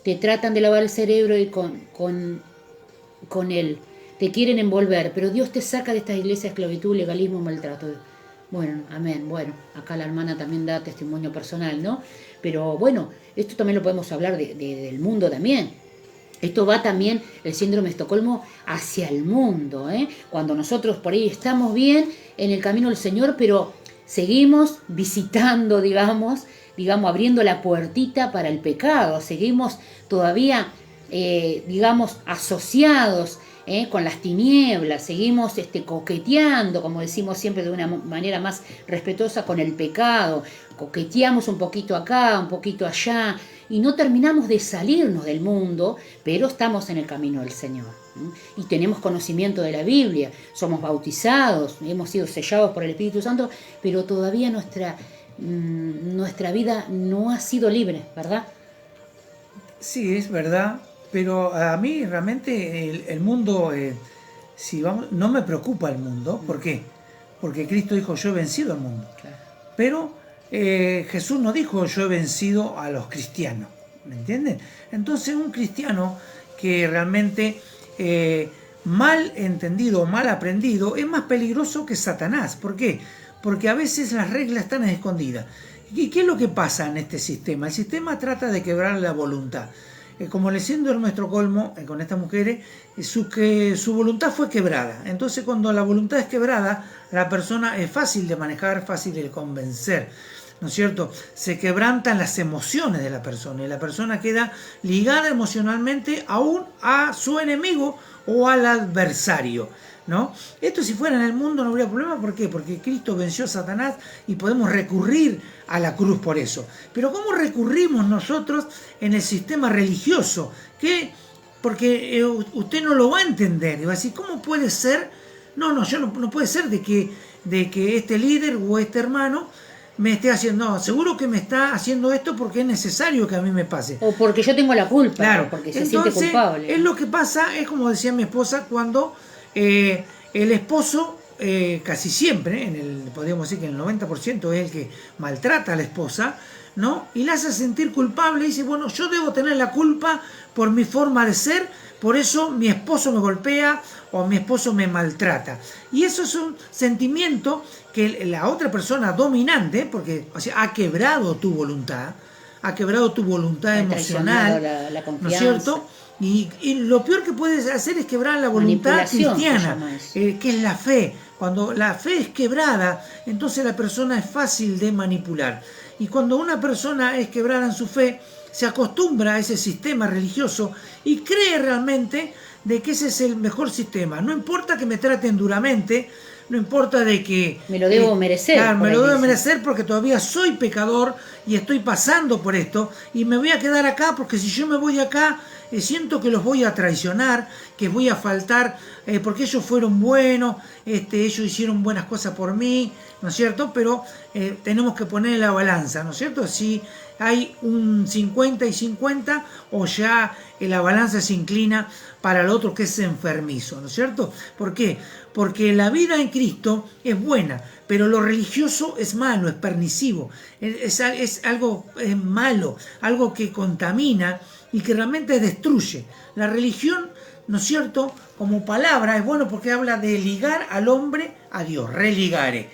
Te tratan de lavar el cerebro y con él. Te quieren envolver, pero Dios te saca de estas iglesias, esclavitud, legalismo, maltrato. Bueno, amén. Bueno, acá la hermana también da testimonio personal, ¿no? Pero bueno, esto también lo podemos hablar del mundo también. Esto va también, el síndrome de Estocolmo, hacia el mundo, Cuando nosotros por ahí estamos bien en el camino del Señor, pero seguimos visitando, digamos, abriendo la puertita para el pecado. Seguimos todavía, digamos, asociados con las tinieblas. Seguimos coqueteando, como decimos siempre de una manera más respetuosa, con el pecado. Coqueteamos un poquito acá, un poquito allá, y no terminamos de salirnos del mundo, pero estamos en el camino del Señor. Y tenemos conocimiento de la Biblia, somos bautizados, hemos sido sellados por el Espíritu Santo, pero todavía nuestra vida no ha sido libre, ¿verdad?
Sí, es verdad, pero a mí realmente el mundo, no me preocupa el mundo. ¿Por qué? Porque Cristo dijo, yo he vencido al mundo. Claro. Pero Jesús no dijo, yo he vencido a los cristianos, ¿me entienden? Entonces un cristiano que realmente mal entendido, mal aprendido, es más peligroso que Satanás. ¿Por qué? Porque a veces las reglas están escondidas. ¿Y qué es lo que pasa en este sistema? El sistema trata de quebrar la voluntad. Como el síndrome de Estocolmo, con estas mujeres, su voluntad fue quebrada. Entonces, cuando la voluntad es quebrada, la persona es fácil de manejar, fácil de convencer, ¿no es cierto? Se quebrantan las emociones de la persona y la persona queda ligada emocionalmente aún a su enemigo o al adversario, ¿no? Esto, si fuera en el mundo, no habría problema. ¿Por qué? Porque Cristo venció a Satanás y podemos recurrir a la cruz por eso. Pero ¿cómo recurrimos nosotros en el sistema religioso? Porque usted no lo va a entender y va a decir, ¿cómo puede ser? No puede ser de que este líder o este hermano me esté haciendo, no, seguro que me está haciendo esto porque es necesario que a mí me pase.
O porque yo tengo la culpa,
claro,
porque se siente culpable.
Es lo que pasa, es como decía mi esposa, cuando el esposo, casi siempre, podríamos decir que el 90% es el que maltrata a la esposa, ¿no? Y la hace sentir culpable y dice, bueno, yo debo tener la culpa por mi forma de ser, por eso mi esposo me golpea o mi esposo me maltrata. Y eso es un sentimiento que la otra persona dominante, porque ha quebrado tu voluntad, emocional,
la confianza.
¿no es cierto? Y lo peor que puedes hacer es quebrar la voluntad cristiana, que es la fe. Cuando la fe es quebrada, entonces la persona es fácil de manipular. Y cuando una persona es quebrada en su fe, se acostumbra a ese sistema religioso y cree realmente de que ese es el mejor sistema. No importa que me traten duramente, no importa de que...
Me lo debo merecer.
Claro, me lo debo merecer porque todavía soy pecador y estoy pasando por esto y me voy a quedar acá porque si yo me voy acá siento que los voy a traicionar, que voy a faltar porque ellos fueron buenos, ellos hicieron buenas cosas por mí, ¿no es cierto? Pero tenemos que poner en la balanza, ¿no es cierto? Si hay un 50 y 50 o ya la balanza se inclina para el otro que es enfermizo, ¿no es cierto? ¿Por qué? Porque la vida en Cristo es buena, pero lo religioso es malo, es pernicivo, es algo malo, algo que contamina y que realmente destruye. La religión, ¿no es cierto?, como palabra es bueno porque habla de ligar al hombre a Dios, religare.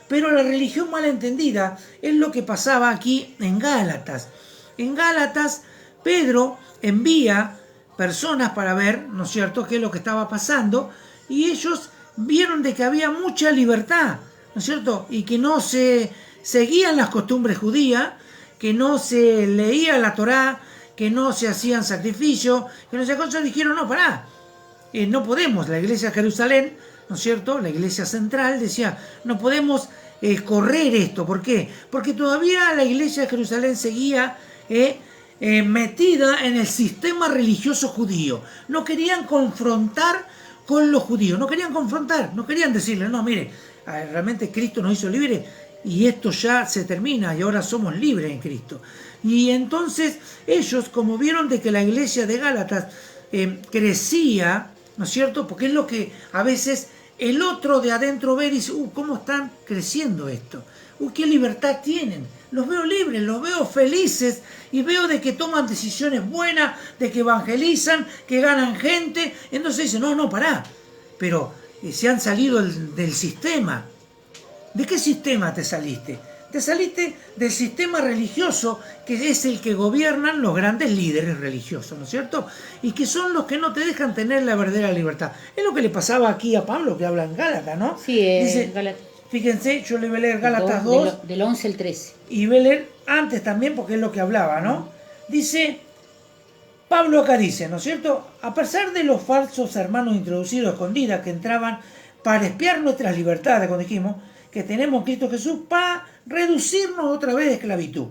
Pero la religión mal entendida es lo que pasaba aquí en Gálatas. En Gálatas, Pedro envía personas para ver, ¿no es cierto?, qué es lo que estaba pasando, y ellos vieron de que había mucha libertad, ¿no es cierto?, y que no se seguían las costumbres judías, que no se leía la Torá, que no se hacían sacrificios, que no se hacían cosas. Dijeron, no, pará, no podemos. La iglesia de Jerusalén, ¿no es cierto?, la iglesia central decía, no podemos correr esto. ¿Por qué? Porque todavía la iglesia de Jerusalén seguía metida en el sistema religioso judío. No querían confrontar con los judíos, no querían confrontar, no querían decirle, no, mire, realmente Cristo nos hizo libres y esto ya se termina y ahora somos libres en Cristo. Y entonces ellos, como vieron de que la iglesia de Gálatas crecía, ¿no es cierto?, porque es lo que a veces el otro de adentro ve y dice, ¿cómo están creciendo esto? ¿Qué libertad tienen? Los veo libres, los veo felices y veo de que toman decisiones buenas, de que evangelizan, que ganan gente. Entonces dicen, no, pará, pero se han salido del sistema. ¿De qué sistema te saliste? Te saliste del sistema religioso, que es el que gobiernan los grandes líderes religiosos, ¿no es cierto? Y que son los que no te dejan tener la verdadera libertad. Es lo que le pasaba aquí a Pablo, que habla en Gálatas, ¿no?
Sí,
dice,
Gálatas.
Fíjense, yo le voy a leer Gálatas 2.
Del 11 al 13.
Y voy a leer antes también, porque es lo que hablaba, ¿no? Dice, Pablo acá dice, ¿no es cierto? A pesar de los falsos hermanos introducidos a escondidas que entraban para espiar nuestras libertades, cuando dijimos que tenemos Cristo Jesús, para reducirnos otra vez de esclavitud.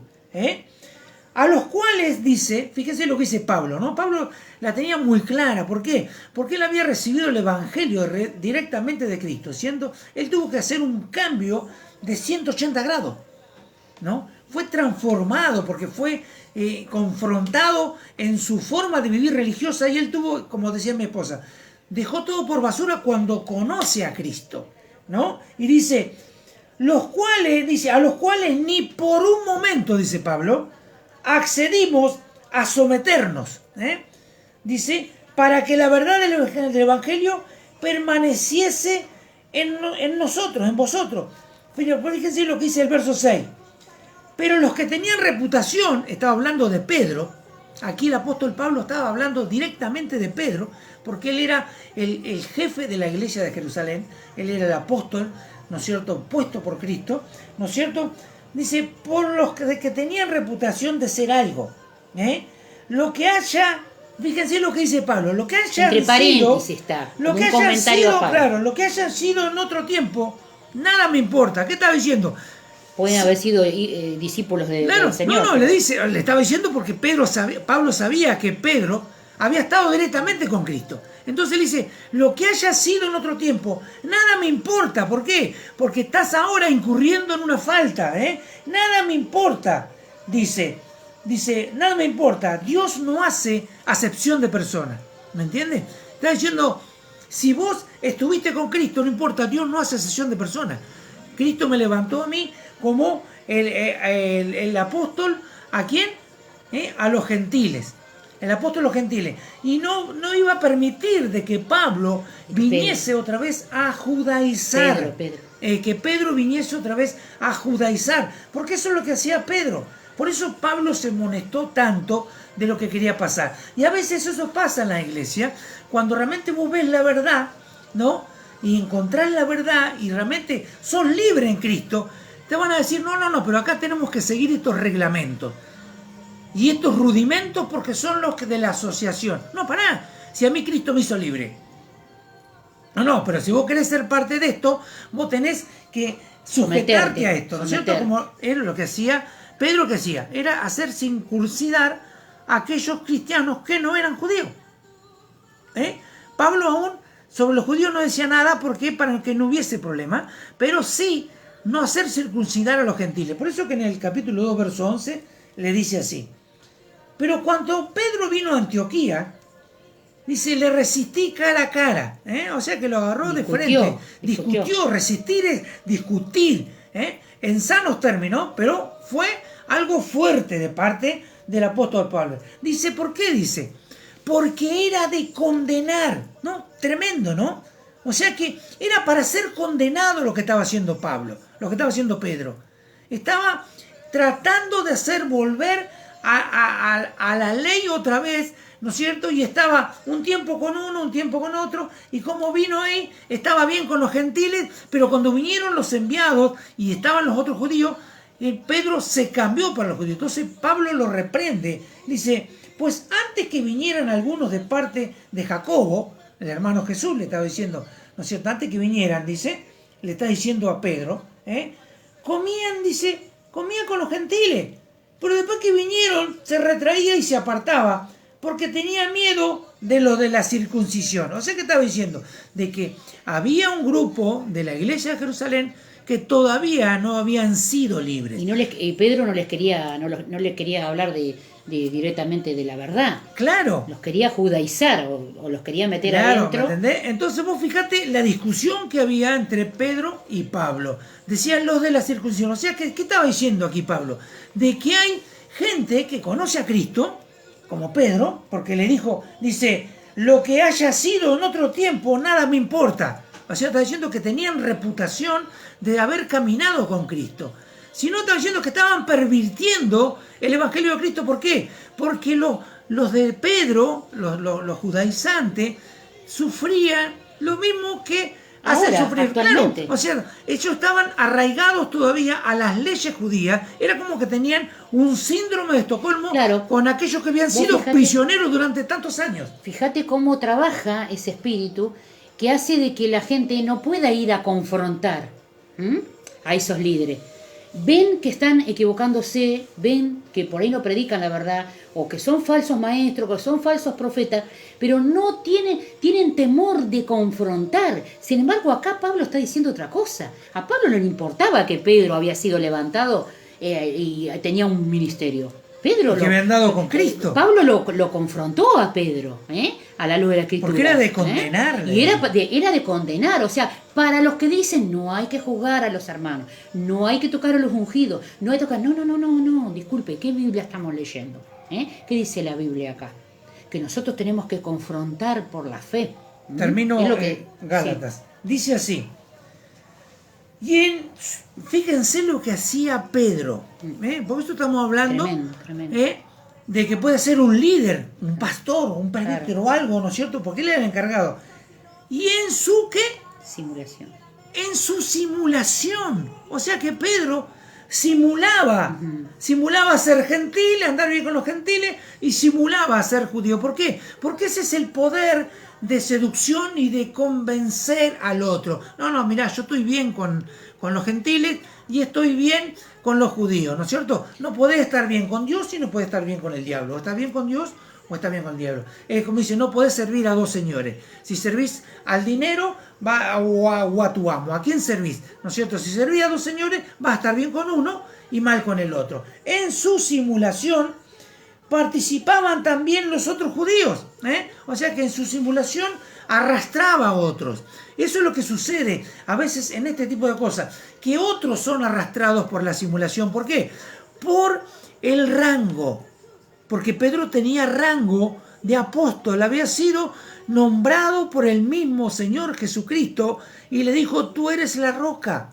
A los cuales dice, fíjense lo que dice Pablo, ¿no? Pablo la tenía muy clara. ¿Por qué? Porque él había recibido el Evangelio directamente de Cristo, él tuvo que hacer un cambio de 180 grados, ¿no? Fue transformado porque fue confrontado en su forma de vivir religiosa y él tuvo, como decía mi esposa, dejó todo por basura cuando conoce a Cristo, ¿no? Y dice, a los cuales ni por un momento, dice Pablo, accedimos a someternos, dice, para que la verdad del Evangelio permaneciese en nosotros, en vosotros. Pero fíjense lo que dice el verso 6. Pero los que tenían reputación, estaba hablando de Pedro, aquí el apóstol Pablo estaba hablando directamente de Pedro, porque él era el jefe de la iglesia de Jerusalén, él era el apóstol, ¿no es cierto?, puesto por Cristo, ¿no es cierto? Dice, por los que tenían reputación de ser algo, lo que haya, fíjense lo que dice Pablo, lo que haya
entre paréntesis
sido,
está,
lo que haya sido, claro, lo que haya sido en otro tiempo, nada me importa. ¿Qué estaba diciendo?
Pueden haber sido discípulos del Señor.
No, le estaba diciendo porque Pablo sabía que Pedro había estado directamente con Cristo. Entonces él dice, lo que haya sido en otro tiempo, nada me importa. ¿Por qué? Porque estás ahora incurriendo en una falta, Nada me importa, dice, nada me importa. Dios no hace acepción de personas, ¿me entiendes? Está diciendo, si vos estuviste con Cristo, no importa, Dios no hace acepción de personas. Cristo me levantó a mí como el apóstol, ¿a quién? A los gentiles. El apóstol a los gentiles. Y no iba a permitir de que Pablo viniese otra vez a judaizar.
Pedro.
Que Pedro viniese otra vez a judaizar. Porque eso es lo que hacía Pedro. Por eso Pablo se molestó tanto de lo que quería pasar. Y a veces eso pasa en la iglesia, cuando realmente vos ves la verdad, ¿no? Y encontrás la verdad y realmente sos libre en Cristo, te van a decir, no, pero acá tenemos que seguir estos reglamentos. Y estos rudimentos porque son los que de la asociación. No, para nada. Si a mí Cristo me hizo libre. No, pero si vos querés ser parte de esto, vos tenés que sujetarte a esto, ¿no es cierto? Como era lo que hacía Pedro, que hacía, era hacer circuncidar a aquellos cristianos que no eran judíos. Pablo aún sobre los judíos no decía nada porque para que no hubiese problema, pero sí no hacer circuncidar a los gentiles. Por eso que en el capítulo 2, verso 11, le dice así: pero cuando Pedro vino a Antioquía, dice, le resistí cara a cara, o sea que lo agarró de frente, discutió, resistir es discutir, en sanos términos, pero fue algo fuerte de parte del apóstol Pablo. Dice, ¿por qué? Dice, porque era de condenar, ¿no? Tremendo, ¿no? O sea que era para ser condenado lo que estaba haciendo Pablo, lo que estaba haciendo Pedro. Estaba tratando de hacer volver a la ley otra vez, ¿no es cierto? Y estaba un tiempo con uno, un tiempo con otro, y como vino ahí, estaba bien con los gentiles, pero cuando vinieron los enviados y estaban los otros judíos, Pedro se cambió para los judíos. Entonces Pablo lo reprende, dice, pues antes que vinieran algunos de parte de Jacobo, el hermano Jesús le estaba diciendo, ¿no es cierto? Antes que vinieran, dice, le está diciendo a Pedro, comían con los gentiles, pero después que vinieron se retraía y se apartaba, porque tenía miedo de lo de la circuncisión. O sea que estaba diciendo de que había un grupo de la iglesia de Jerusalén que todavía no habían sido libres.
Y Pedro no les quería hablar directamente de la verdad.
Claro.
Los quería judaizar o los quería meter
claro,
adentro.
¿me entendés? Entonces vos fíjate la discusión que había entre Pedro y Pablo. Decían los de la circuncisión. O sea, ¿qué estaba diciendo aquí Pablo? De que hay gente que conoce a Cristo, como Pedro, porque le dice, lo que haya sido en otro tiempo, nada me importa. O sea, está diciendo que tenían reputación de haber caminado con Cristo. Si no, está diciendo que estaban pervirtiendo el Evangelio de Cristo. ¿Por qué? Porque los de Pedro, los judaizantes, sufrían lo mismo que hace sufrir. Claro, o sea, ellos estaban arraigados todavía a las leyes judías. Era como que tenían un síndrome de Estocolmo con aquellos que habían sido prisioneros durante tantos años.
Fíjate cómo trabaja ese espíritu que hace de que la gente no pueda ir a confrontar a esos líderes. Ven que están equivocándose, ven que por ahí no predican la verdad, o que son falsos maestros, que son falsos profetas, pero no tienen temor de confrontar. Sin embargo, acá Pablo está diciendo otra cosa. A Pablo no le importaba que Pedro había sido levantado y tenía un ministerio. Pedro
que habían dado con Cristo.
Pablo lo confrontó a Pedro, a la luz de la Escritura.
Porque era de condenarle.
Y era de condenar. O sea, para los que dicen no hay que juzgar a los hermanos, no hay que tocar a los ungidos, no hay que tocar. No, disculpe, ¿qué Biblia estamos leyendo? ¿Qué dice la Biblia acá? Que nosotros tenemos que confrontar por la fe.
Termino Gálatas. Sí. Dice así. Fíjense lo que hacía Pedro. Por esto estamos hablando
tremendo.
De que puede ser un líder, un pastor, un presbítero o algo, ¿no es cierto? Porque él era el encargado. ¿Y en su qué?
Simulación.
En su simulación. O sea que Pedro simulaba. Simulaba ser gentil, andar bien con los gentiles, y simulaba ser judío. ¿Por qué? Porque ese es el poder de seducción y de convencer al otro. No, mirá, yo estoy bien con los gentiles y estoy bien con los judíos, ¿no es cierto? No podés estar bien con Dios y no podés estar bien con el diablo. O estás bien con Dios o estás bien con el diablo. Es como dice, no podés servir a dos señores. Si servís al dinero o a tu amo, ¿a quién servís? ¿No es cierto? Si servís a dos señores, vas a estar bien con uno y mal con el otro. En su simulación participaban también los otros judíos, o sea que en su simulación arrastraba a otros. Eso es lo que sucede a veces en este tipo de cosas, que otros son arrastrados por la simulación. ¿Por qué? Por el rango, porque Pedro tenía rango de apóstol, había sido nombrado por el mismo Señor Jesucristo y le dijo, tú eres la roca.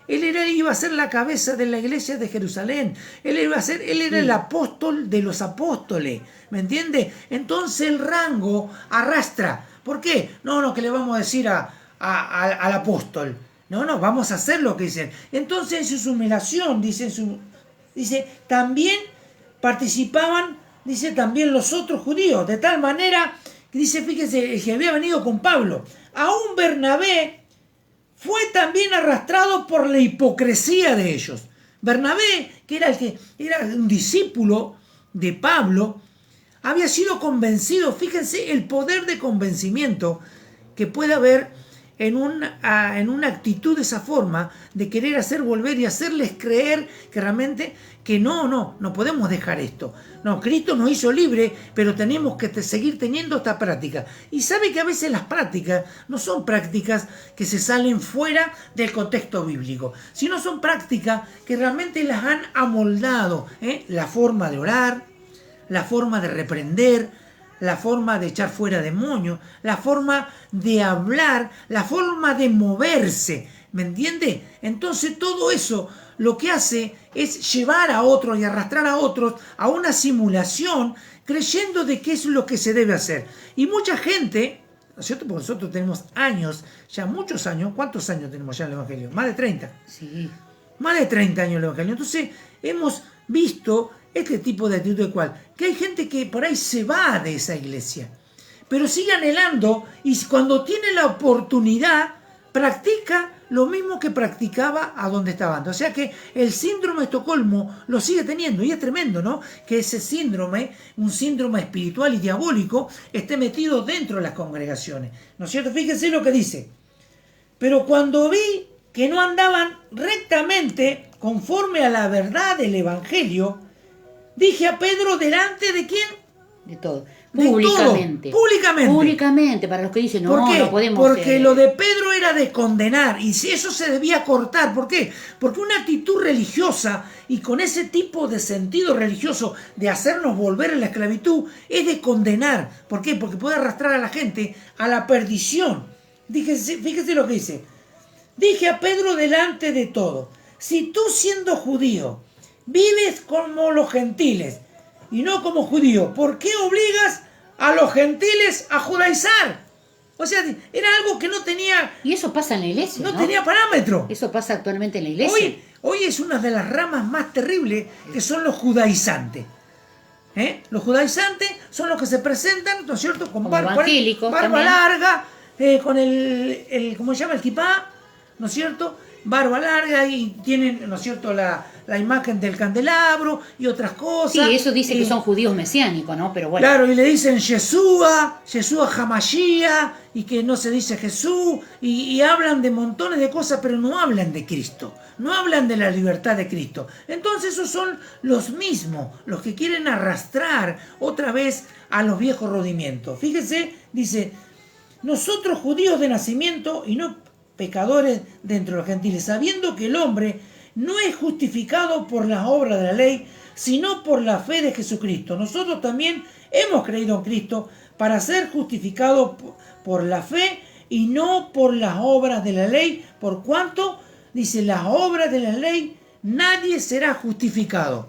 Él iba a ser la cabeza de la iglesia de Jerusalén. Él era el apóstol de los apóstoles. ¿Me entiende? Entonces el rango arrastra. ¿Por qué? No, que le vamos a decir al apóstol. No, vamos a hacer lo que dicen. Entonces en su simulación, dice, también participaban, dice, también los otros judíos, de tal manera que dice, fíjese, el que había venido con Pablo, aún Bernabé fue también arrastrado por la hipocresía de ellos. Bernabé, que era un discípulo de Pablo, había sido convencido, fíjense el poder de convencimiento que puede haber en una actitud de esa forma, de querer hacer volver y hacerles creer que realmente que no podemos dejar esto. No, Cristo nos hizo libre, pero tenemos que seguir teniendo esta práctica. Y sabe que a veces las prácticas no son prácticas que se salen fuera del contexto bíblico, sino son prácticas que realmente las han amoldado, la forma de orar, la forma de reprender, la forma de echar fuera demonios, la forma de hablar, la forma de moverse, ¿me entiende? Entonces todo eso lo que hace es llevar a otros y arrastrar a otros a una simulación creyendo de qué es lo que se debe hacer. Y mucha gente, ¿no es cierto? Porque nosotros tenemos años, ya muchos años, ¿cuántos años tenemos ya en el Evangelio? Más de 30.
Sí.
Más de 30 años en el Evangelio. Entonces hemos visto este tipo de actitud de cual, que hay gente que por ahí se va de esa iglesia, pero sigue anhelando y cuando tiene la oportunidad practica lo mismo que practicaba a donde estaba antes. O sea que el síndrome de Estocolmo lo sigue teniendo y es tremendo, ¿no? Que ese síndrome, un síndrome espiritual y diabólico, esté metido dentro de las congregaciones, ¿no es cierto? Fíjense lo que dice. Pero cuando vi que no andaban rectamente conforme a la verdad del Evangelio, dije a Pedro delante de quién?
De todo.
De
Públicamente.
Todo. Públicamente.
Públicamente, para los que dicen,
¿Por qué?
no podemos...
Porque lo de Pedro era de condenar y si eso se debía cortar. ¿Por qué? Porque una actitud religiosa y con ese tipo de sentido religioso de hacernos volver a la esclavitud es de condenar. ¿Por qué? Porque puede arrastrar a la gente a la perdición. Fíjese lo que dice. Dije a Pedro delante de todo, si tú siendo judío vives como los gentiles y no como judío, ¿por qué obligas a los gentiles a judaizar? O sea, era algo que no tenía...
Y eso pasa en la iglesia, ¿no?
No tenía parámetro.
Eso pasa actualmente en la iglesia.
Hoy es una de las ramas más terribles que son los judaizantes. Los judaizantes son los que se presentan, ¿no es cierto? Con
Como evangélicos
barba
también.
larga, con ¿cómo se llama? El kipá, ¿no es cierto? Barba larga y tienen, ¿no es cierto?, la imagen del candelabro y otras cosas.
Sí, eso dice que son judíos mesiánicos, ¿no? Pero bueno.
Claro, y le dicen Yeshua Hamashia, y que no se dice Jesús, y hablan de montones de cosas, pero no hablan de Cristo, no hablan de la libertad de Cristo. Entonces esos son los mismos, los que quieren arrastrar otra vez a los viejos rodimientos. Fíjese, dice, nosotros judíos de nacimiento y no pecadores dentro de los gentiles, sabiendo que el hombre no es justificado por las obras de la ley, sino por la fe de Jesucristo. Nosotros también hemos creído en Cristo para ser justificados por la fe y no por las obras de la ley, por cuanto, dice, las obras de la ley nadie será justificado.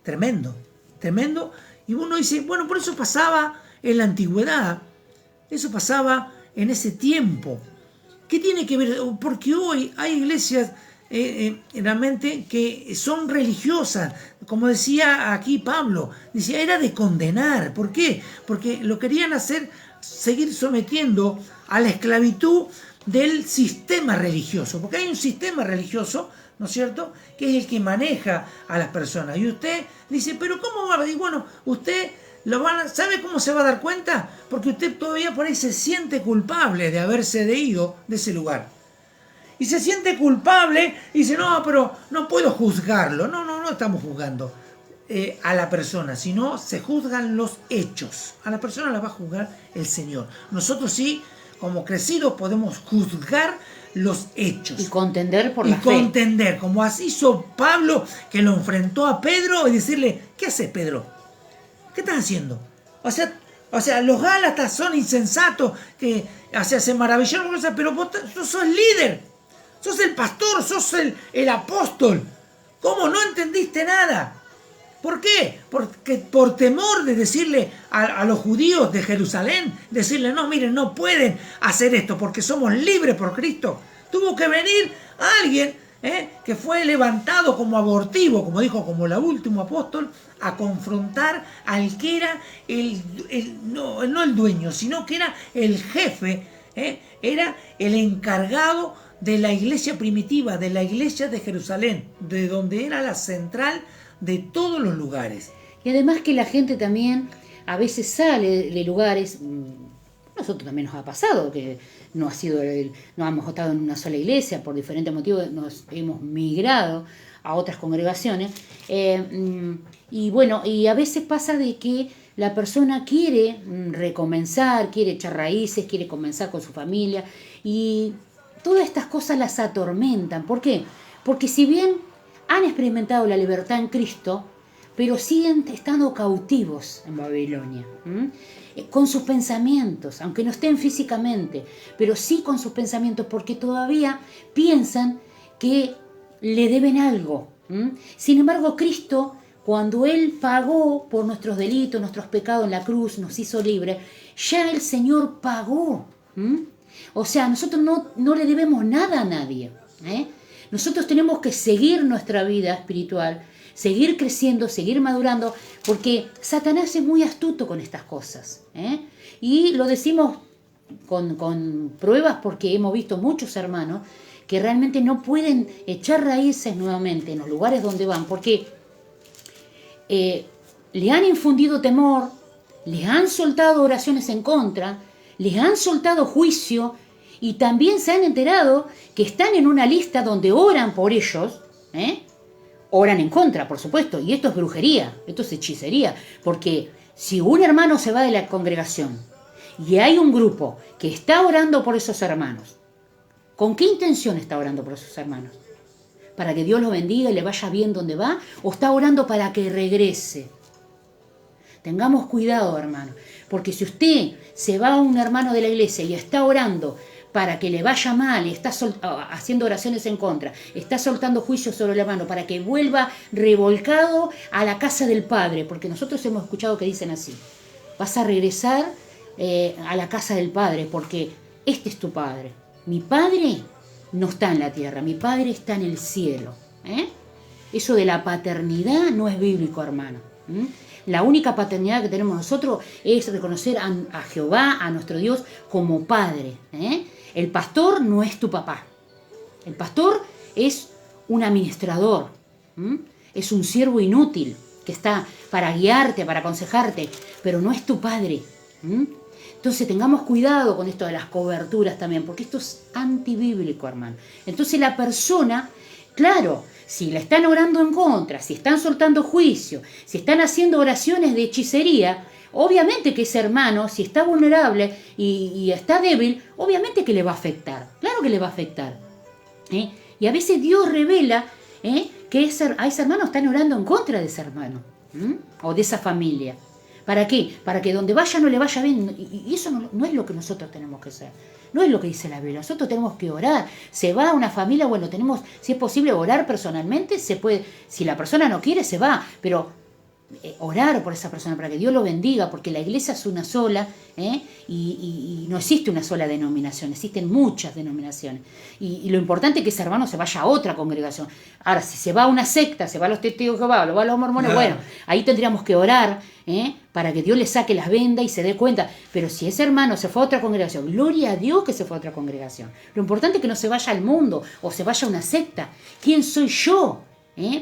Tremendo, tremendo. Y uno dice, bueno, por eso pasaba en la antigüedad, eso pasaba en ese tiempo. ¿Qué tiene que ver? Porque hoy hay iglesias realmente que son religiosas, como decía aquí Pablo, decía, era de condenar. ¿Por qué? Porque lo querían hacer, seguir sometiendo a la esclavitud del sistema religioso, porque hay un sistema religioso, ¿no es cierto?, que es el que maneja a las personas. Y usted dice, pero ¿cómo va? Y bueno, usted ¿sabe cómo se va a dar cuenta? Porque usted todavía por ahí se siente culpable de haberse ido de ese lugar. Y se siente culpable y dice, no, pero no puedo juzgarlo. No estamos juzgando a la persona, sino se juzgan los hechos. A la persona la va a juzgar el Señor. Nosotros sí, como crecidos, podemos juzgar los hechos.
Y contender por la fe.
Y contender, como así hizo Pablo, que lo enfrentó a Pedro y decirle, ¿qué haces, Pedro? ¿Qué estás haciendo? O sea, los gálatas son insensatos, que se maravillaron, pero vos sos líder, sos el pastor, sos el apóstol. ¿Cómo no entendiste nada? ¿Por qué? Porque por temor de decirle a los judíos de Jerusalén, decirle, no, miren, no pueden hacer esto porque somos libres por Cristo. Tuvo que venir alguien que que fue levantado como abortivo, como dijo, como el último apóstol, a confrontar al que era no el dueño, sino que era el jefe, era el encargado de la iglesia primitiva, de la iglesia de Jerusalén, de donde era la central de todos los lugares.
Y además que la gente también a veces sale de lugares, nosotros también nos ha pasado, que no hemos estado en una sola iglesia, por diferentes motivos nos hemos migrado a otras congregaciones, y bueno, y a veces pasa de que la persona quiere recomenzar, quiere echar raíces, quiere comenzar con su familia, y todas estas cosas las atormentan. ¿Por qué? Porque si bien han experimentado la libertad en Cristo, pero siguen estando cautivos en Babilonia, con sus pensamientos, aunque no estén físicamente, pero sí con sus pensamientos, porque todavía piensan que le deben algo. Sin embargo, Cristo, cuando Él pagó por nuestros delitos, nuestros pecados en la cruz, nos hizo libres, ya el Señor pagó. O sea, nosotros no le debemos nada a nadie. Nosotros tenemos que seguir nuestra vida espiritual, seguir creciendo, seguir madurando, porque Satanás es muy astuto con estas cosas. Y lo decimos con pruebas, porque hemos visto muchos hermanos que realmente no pueden echar raíces nuevamente en los lugares donde van, porque le han infundido temor, les han soltado oraciones en contra, les han soltado juicio, y también se han enterado que están en una lista donde oran por ellos, oran en contra, por supuesto, y esto es brujería, esto es hechicería, porque si un hermano se va de la congregación y hay un grupo que está orando por esos hermanos, ¿con qué intención está orando por esos hermanos? ¿Para que Dios los bendiga y le vaya bien donde va? ¿O está orando para que regrese? Tengamos cuidado, hermano, porque si usted se va a un hermano de la iglesia y está orando para que le vaya mal, y está haciendo oraciones en contra, está soltando juicios sobre el hermano para que vuelva revolcado a la casa del Padre, porque nosotros hemos escuchado que dicen así: vas a regresar a la casa del Padre, porque este es tu Padre. Mi Padre no está en la tierra, mi Padre está en el cielo. Eso de la paternidad no es bíblico, hermano. La única paternidad que tenemos nosotros es reconocer a Jehová, a nuestro Dios, como Padre. El pastor no es tu papá. El pastor es un administrador. Es un siervo inútil que está para guiarte, para aconsejarte, pero no es tu padre. Entonces tengamos cuidado con esto de las coberturas también, porque esto es antibíblico, hermano. Entonces la persona, claro, si le están orando en contra, si están soltando juicio, si están haciendo oraciones de hechicería, obviamente que ese hermano, si está vulnerable y está débil, obviamente que le va a afectar. Claro que le va a afectar. Y a veces Dios revela que a ese hermano están orando en contra de ese hermano o de esa familia. ¿Para qué? Para que donde vaya no le vaya bien. Y eso no es lo que nosotros tenemos que hacer. No es lo que dice la Biblia. Nosotros tenemos que orar. Se va a una familia, bueno, tenemos, si es posible, orar personalmente. Se puede, si la persona no quiere, se va. Pero orar por esa persona para que Dios lo bendiga, porque la iglesia es una sola, y no existe una sola denominación, existen muchas denominaciones. Y lo importante es que ese hermano se vaya a otra congregación. Ahora, si se va a una secta, se va a los testigos de Jehová, o va a los mormones, bueno, ahí tendríamos que orar para que Dios le saque las vendas y se dé cuenta. Pero si ese hermano se fue a otra congregación, gloria a Dios que se fue a otra congregación. Lo importante es que no se vaya al mundo o se vaya a una secta. ¿Quién soy yo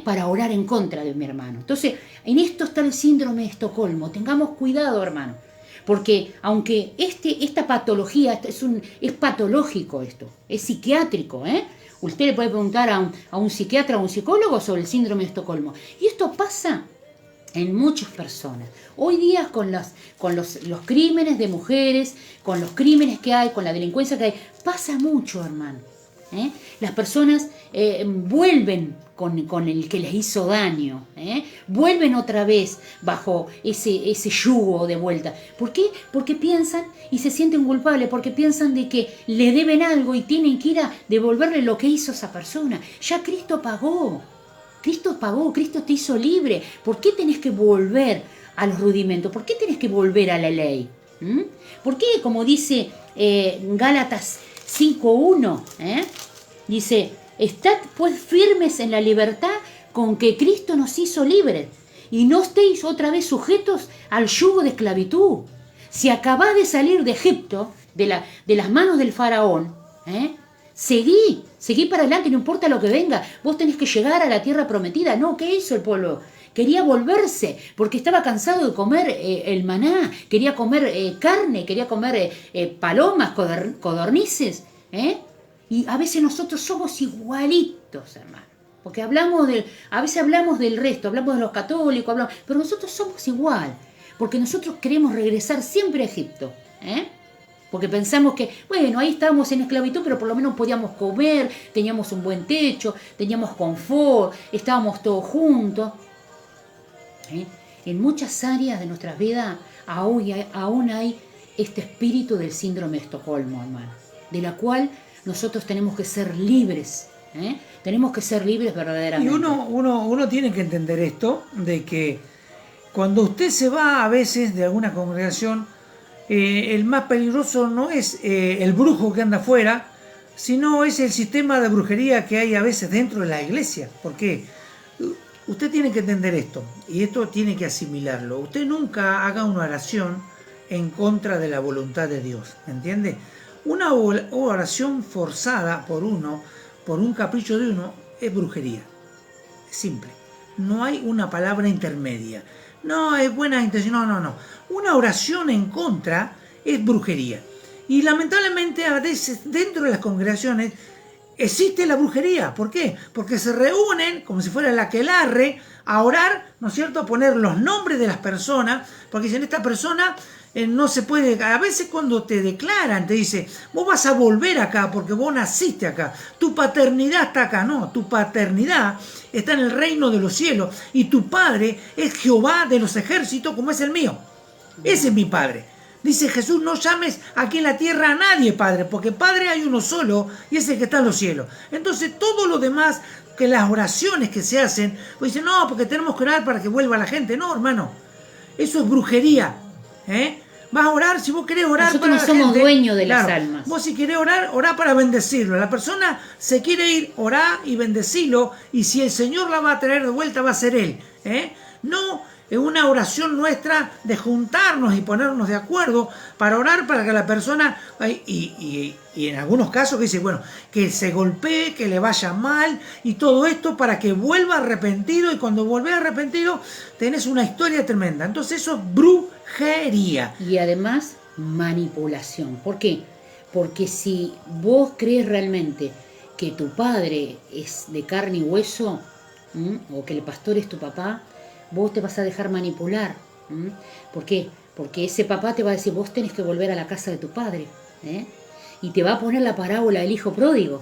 para orar en contra de mi hermano? Entonces, en esto está el síndrome de Estocolmo. Tengamos cuidado, hermano, porque aunque esta patología es patológico, esto es psiquiátrico, usted le puede preguntar a un psiquiatra o a un psicólogo sobre el síndrome de Estocolmo, y esto pasa en muchas personas. Hoy día con los crímenes de mujeres, con los crímenes que hay, con la delincuencia que hay, pasa mucho, hermano. Las personas vuelven con el que les hizo daño, vuelven otra vez bajo ese yugo de vuelta. ¿Por qué? Porque piensan y se sienten culpables, porque piensan de que le deben algo y tienen que ir a devolverle lo que hizo esa persona. Ya Cristo pagó, Cristo te hizo libre. ¿Por qué tenés que volver a los rudimentos? ¿Por qué tenés que volver a la ley? ¿Por qué, como dice Gálatas 5:1, dice, Estad pues firmes en la libertad con que Cristo nos hizo libres, y no estéis otra vez sujetos al yugo de esclavitud. Si acabás de salir de Egipto, de las manos del faraón, seguí para adelante, no importa lo que venga. Vos tenés que llegar a la tierra prometida. No, ¿qué hizo el pueblo? Quería volverse, porque estaba cansado de comer el maná, quería comer carne, quería comer palomas, codornices. Y a veces nosotros somos igualitos, hermano. Porque a veces hablamos del resto, hablamos de los católicos, pero nosotros somos igual. Porque nosotros queremos regresar siempre a Egipto. Porque pensamos que, bueno, ahí estábamos en esclavitud, pero por lo menos podíamos comer, teníamos un buen techo, teníamos confort, estábamos todos juntos. En muchas áreas de nuestras vidas aún hay este espíritu del síndrome de Estocolmo, hermano, de la cual nosotros tenemos que ser libres. Tenemos que ser libres verdaderamente.
Y uno tiene que entender esto, de que cuando usted se va a veces de alguna congregación, el más peligroso no es el brujo que anda afuera, sino es el sistema de brujería que hay a veces dentro de la iglesia. Porque usted tiene que entender esto, y esto tiene que asimilarlo. Usted nunca haga una oración en contra de la voluntad de Dios, ¿entiende? Una oración forzada por un capricho de uno, es brujería. Es simple. No hay una palabra intermedia. No, es buena intención. No. Una oración en contra es brujería. Y lamentablemente a veces dentro de las congregaciones existe la brujería. ¿Por qué? Porque se reúnen como si fuera el aquelarre a orar, ¿no es cierto? A poner los nombres de las personas, porque dicen, esta persona no se puede. A veces cuando te declaran, te dice, vos vas a volver acá porque vos naciste acá, tu paternidad está acá. No, tu paternidad está en el reino de los cielos y tu padre es Jehová de los ejércitos como es el mío. Ese es mi padre. Dice Jesús, no llames aquí en la tierra a nadie padre, porque padre hay uno solo y es el que está en los cielos. Entonces todo lo demás, que las oraciones que se hacen, pues dicen, no, porque tenemos que orar para que vuelva la gente. No, hermano, eso es brujería. Vas a orar, si vos querés orar
nosotros
para
no
la
somos
gente,
dueños de
claro,
las almas.
Vos si querés orar, orá para bendecirlo. La persona se quiere ir, orá y bendecirlo, y si el Señor la va a traer de vuelta, va a ser Él. No es una oración nuestra de juntarnos y ponernos de acuerdo para orar para que la persona, y en algunos casos que dice, bueno, que se golpee, que le vaya mal y todo esto para que vuelva arrepentido, y cuando vuelve arrepentido tenés una historia tremenda. Entonces eso es brujería.
Y además manipulación. ¿Por qué? Porque si vos crees realmente que tu padre es de carne y hueso, o que el pastor es tu papá, vos te vas a dejar manipular. ¿Por qué? Porque ese papá te va a decir, vos tenés que volver a la casa de tu padre. Y te va a poner la parábola del hijo pródigo.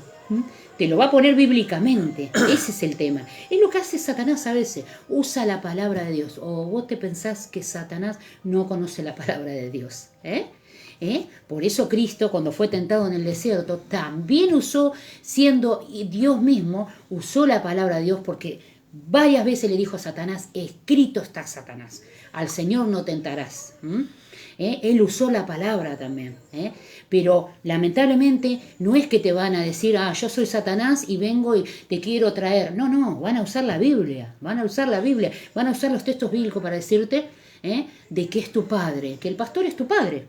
Te lo va a poner bíblicamente. Ese es el tema. Es lo que hace Satanás a veces. Usa la palabra de Dios. O vos te pensás que Satanás no conoce la palabra de Dios. Por eso Cristo, cuando fue tentado en el desierto, también usó, siendo Dios mismo, usó la palabra de Dios, porque varias veces le dijo a Satanás, escrito está Satanás, al Señor no tentarás. Él usó la palabra también. Pero lamentablemente no es que te van a decir, yo soy Satanás y vengo y te quiero traer. No, van a usar la Biblia, van a usar los textos bíblicos para decirte de que es tu padre, que el pastor es tu padre.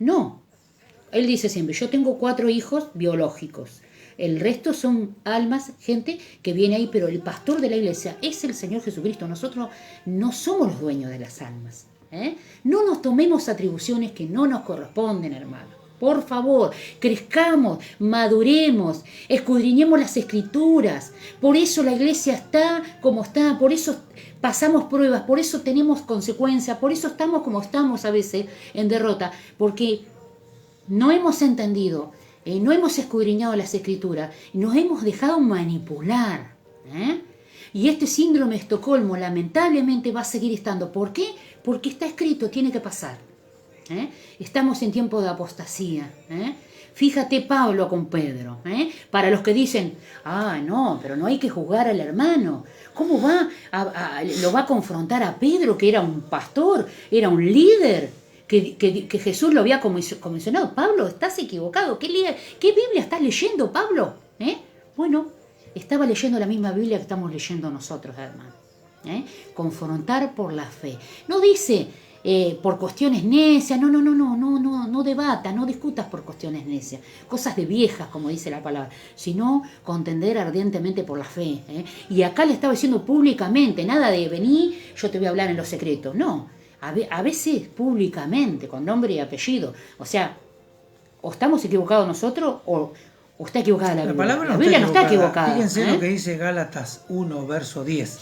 No, él dice siempre, yo tengo 4 hijos biológicos. El resto son almas, gente que viene ahí, pero el pastor de la iglesia es el Señor Jesucristo. Nosotros no somos los dueños de las almas. No nos tomemos atribuciones que no nos corresponden, hermano. Por favor, crezcamos, maduremos, escudriñemos las Escrituras. Por eso la iglesia está como está, por eso pasamos pruebas, por eso tenemos consecuencias, por eso estamos como estamos a veces en derrota, porque no hemos entendido. No hemos escudriñado las Escrituras y nos hemos dejado manipular. Y este síndrome de Estocolmo lamentablemente va a seguir estando. ¿Por qué? Porque está escrito, tiene que pasar. Estamos en tiempo de apostasía. Fíjate Pablo con Pedro. Para los que dicen, no, pero no hay que juzgar al hermano. ¿Cómo lo va a confrontar a Pedro, que era un pastor, era un líder? Que Jesús lo había comisionado. Pablo, estás equivocado. ¿Qué Biblia estás leyendo, Pablo? Bueno, estaba leyendo la misma Biblia que estamos leyendo nosotros, hermano. Confrontar por la fe. No dice por cuestiones necias, no debatas, no discutas por cuestiones necias, cosas de viejas, como dice la palabra, sino contender ardientemente por la fe. Y acá le estaba diciendo públicamente, nada de vení, yo te voy a hablar en los secretos, no, a veces públicamente, con nombre y apellido, o sea, o estamos equivocados nosotros o está equivocada la Biblia.
Palabra
la Biblia no está equivocada.
Fíjense lo que dice Gálatas 1, verso 10.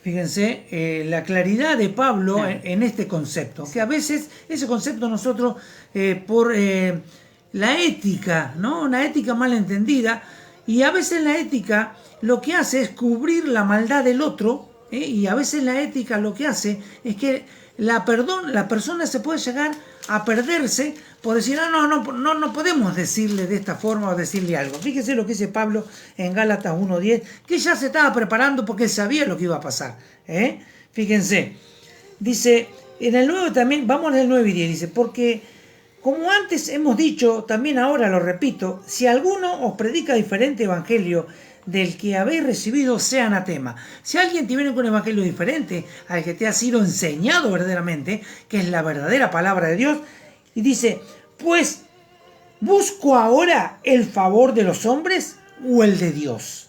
Fíjense la claridad de Pablo en este concepto, que a veces ese concepto nosotros por la ética, ¿no? Una ética mal entendida, y a veces la ética lo que hace es cubrir la maldad del otro, y a veces la ética lo que hace es que la persona se puede llegar a perderse por decir, no podemos decirle de esta forma o decirle algo. Fíjese lo que dice Pablo en Gálatas 1.10, que ya se estaba preparando porque él sabía lo que iba a pasar. Fíjense, dice, en el 9 también, vamos al 9 y 10, dice, porque como antes hemos dicho, también ahora lo repito, si alguno os predica diferente evangelio del que habéis recibido, sea anatema. Si alguien te viene con un evangelio diferente al que te ha sido enseñado verdaderamente, que es la verdadera palabra de Dios, y dice, pues, ¿busco ahora el favor de los hombres o el de Dios?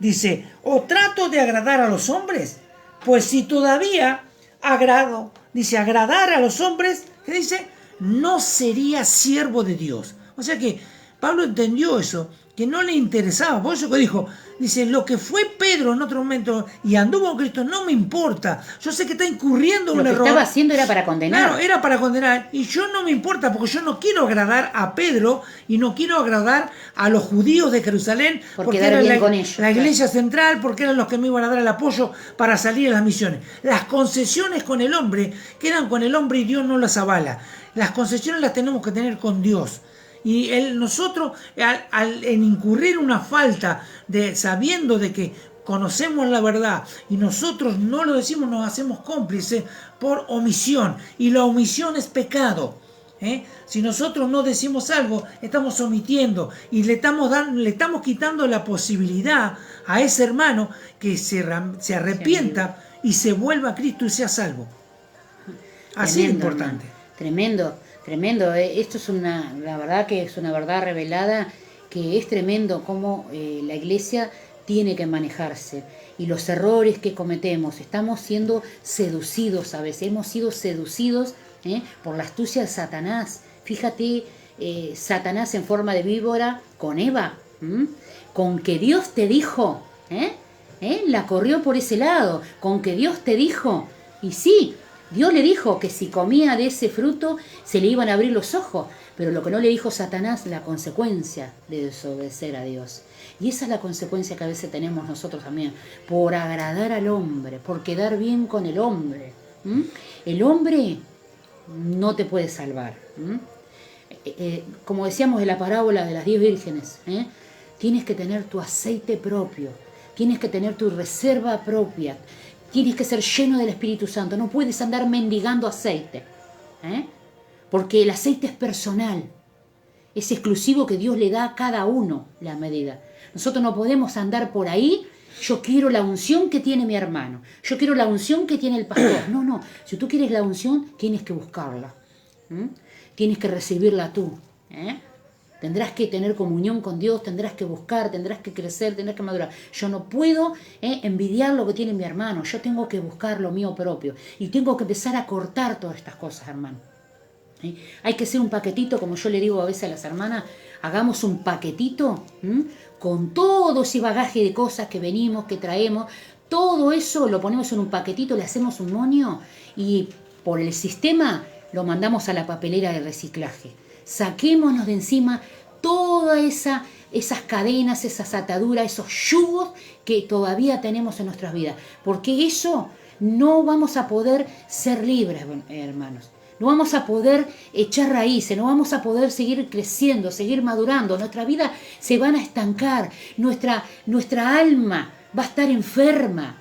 Dice, ¿o trato de agradar a los hombres? Pues si todavía agradar a los hombres, ¿qué dice? No sería siervo de Dios. O sea que Pablo entendió eso, que no le interesaba, por eso que dijo, dice, lo que fue Pedro en otro momento y anduvo con Cristo no me importa, yo sé que está incurriendo en un error.
Lo que estaba haciendo era para condenar.
Claro, era para condenar, y yo no me importa porque yo no quiero agradar a Pedro y no quiero agradar a los judíos de Jerusalén, porque era la iglesia central, porque eran los que me iban a dar el apoyo para salir a las misiones. Las concesiones con el hombre quedan con el hombre y Dios no las avala. Las concesiones las tenemos que tener con Dios. Y nosotros, en incurrir una falta de sabiendo de que conocemos la verdad y nosotros no lo decimos, nos hacemos cómplices por omisión. Y la omisión es pecado. Si nosotros no decimos algo, estamos omitiendo y le estamos quitando la posibilidad a ese hermano que se arrepienta y se vuelva a Cristo y sea salvo. Así es importante.
Tremendo. Esto es la verdad que es una verdad revelada, que es tremendo cómo la iglesia tiene que manejarse y los errores que cometemos. Estamos siendo seducidos a veces, hemos sido seducidos por la astucia de Satanás. Fíjate, Satanás en forma de víbora con Eva, con que Dios te dijo, la corrió por ese lado, con que Dios te dijo, y sí, Dios le dijo que si comía de ese fruto se le iban a abrir los ojos, pero lo que no le dijo Satanás, la consecuencia de desobedecer a Dios. Y esa es la consecuencia que a veces tenemos nosotros también, por agradar al hombre, por quedar bien con el hombre. El hombre no te puede salvar. Como decíamos en la parábola de las 10 vírgenes, tienes que tener tu aceite propio, tienes que tener tu reserva propia. Tienes que ser lleno del Espíritu Santo. No puedes andar mendigando aceite. Porque el aceite es personal. Es exclusivo, que Dios le da a cada uno la medida. Nosotros no podemos andar por ahí. Yo quiero la unción que tiene mi hermano. Yo quiero la unción que tiene el pastor. No. Si tú quieres la unción, tienes que buscarla. Tienes que recibirla tú. Tendrás que tener comunión con Dios, tendrás que buscar, tendrás que crecer, tendrás que madurar. Yo no puedo envidiar lo que tiene mi hermano, yo tengo que buscar lo mío propio. Y tengo que empezar a cortar todas estas cosas, hermano. Hay que hacer un paquetito, como yo le digo a veces a las hermanas, hagamos un paquetito con todo ese bagaje de cosas que venimos, que traemos. Todo eso lo ponemos en un paquetito, le hacemos un moño y por el sistema lo mandamos a la papelera de reciclaje. Saquémonos de encima todas esas cadenas, esas ataduras, esos yugos que todavía tenemos en nuestras vidas. Porque eso no vamos a poder ser libres, hermanos. No vamos a poder echar raíces, no vamos a poder seguir creciendo, seguir madurando. Nuestra vida se van a estancar, nuestra alma va a estar enferma.